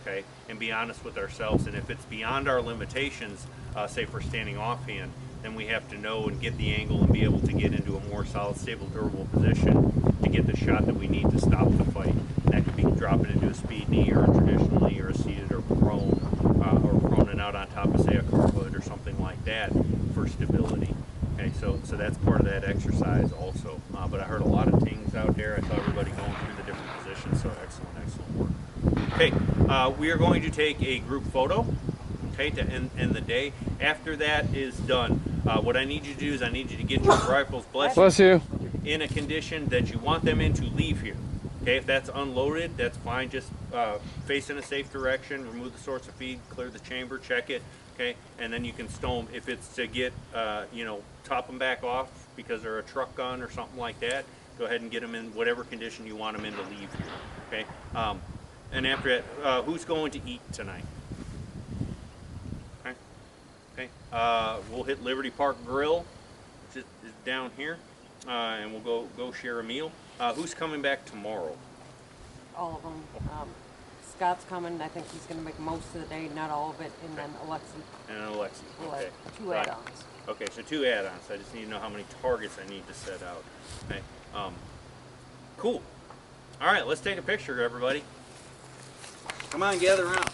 okay, and be honest with ourselves. And if it's beyond our limitations, say for standing offhand, then we have to know and get the angle and be able to get into a more solid, stable, durable position to get the shot that we need to stop the fight. And that could be dropping into a speed knee, or a traditional knee, or a seated or prone, or proning out on top of, say, a car hood or something like that for stability. Okay, so that's part of that exercise also. But I heard a lot of tings out there. I saw everybody going through the different positions, so excellent work. Okay, we are going to take a group photo, okay, to end the day. After that is done, what I need you to do is I need you to get your rifles, bless you, in a condition that you want them in to leave here. Okay, if that's unloaded, that's fine. Just face in a safe direction, remove the source of feed, clear the chamber, check it, okay, and then you can stow them. If it's to get, top them back off because they're a truck gun or something like that, go ahead and get them in whatever condition you want them in to leave here, okay? And after that, who's going to eat tonight? Okay, we'll hit Liberty Park Grill, which is down here, and we'll go share a meal. Who's coming back tomorrow? All of them. Scott's coming. I think he's going to make most of the day, not all of it, and then Alexi. And Alexi. We'll Okay. have 2 add-ons. Okay, so 2 add-ons. I just need to know how many targets I need to set out. Okay. Cool. All right, let's take a picture, everybody. Come on, gather around.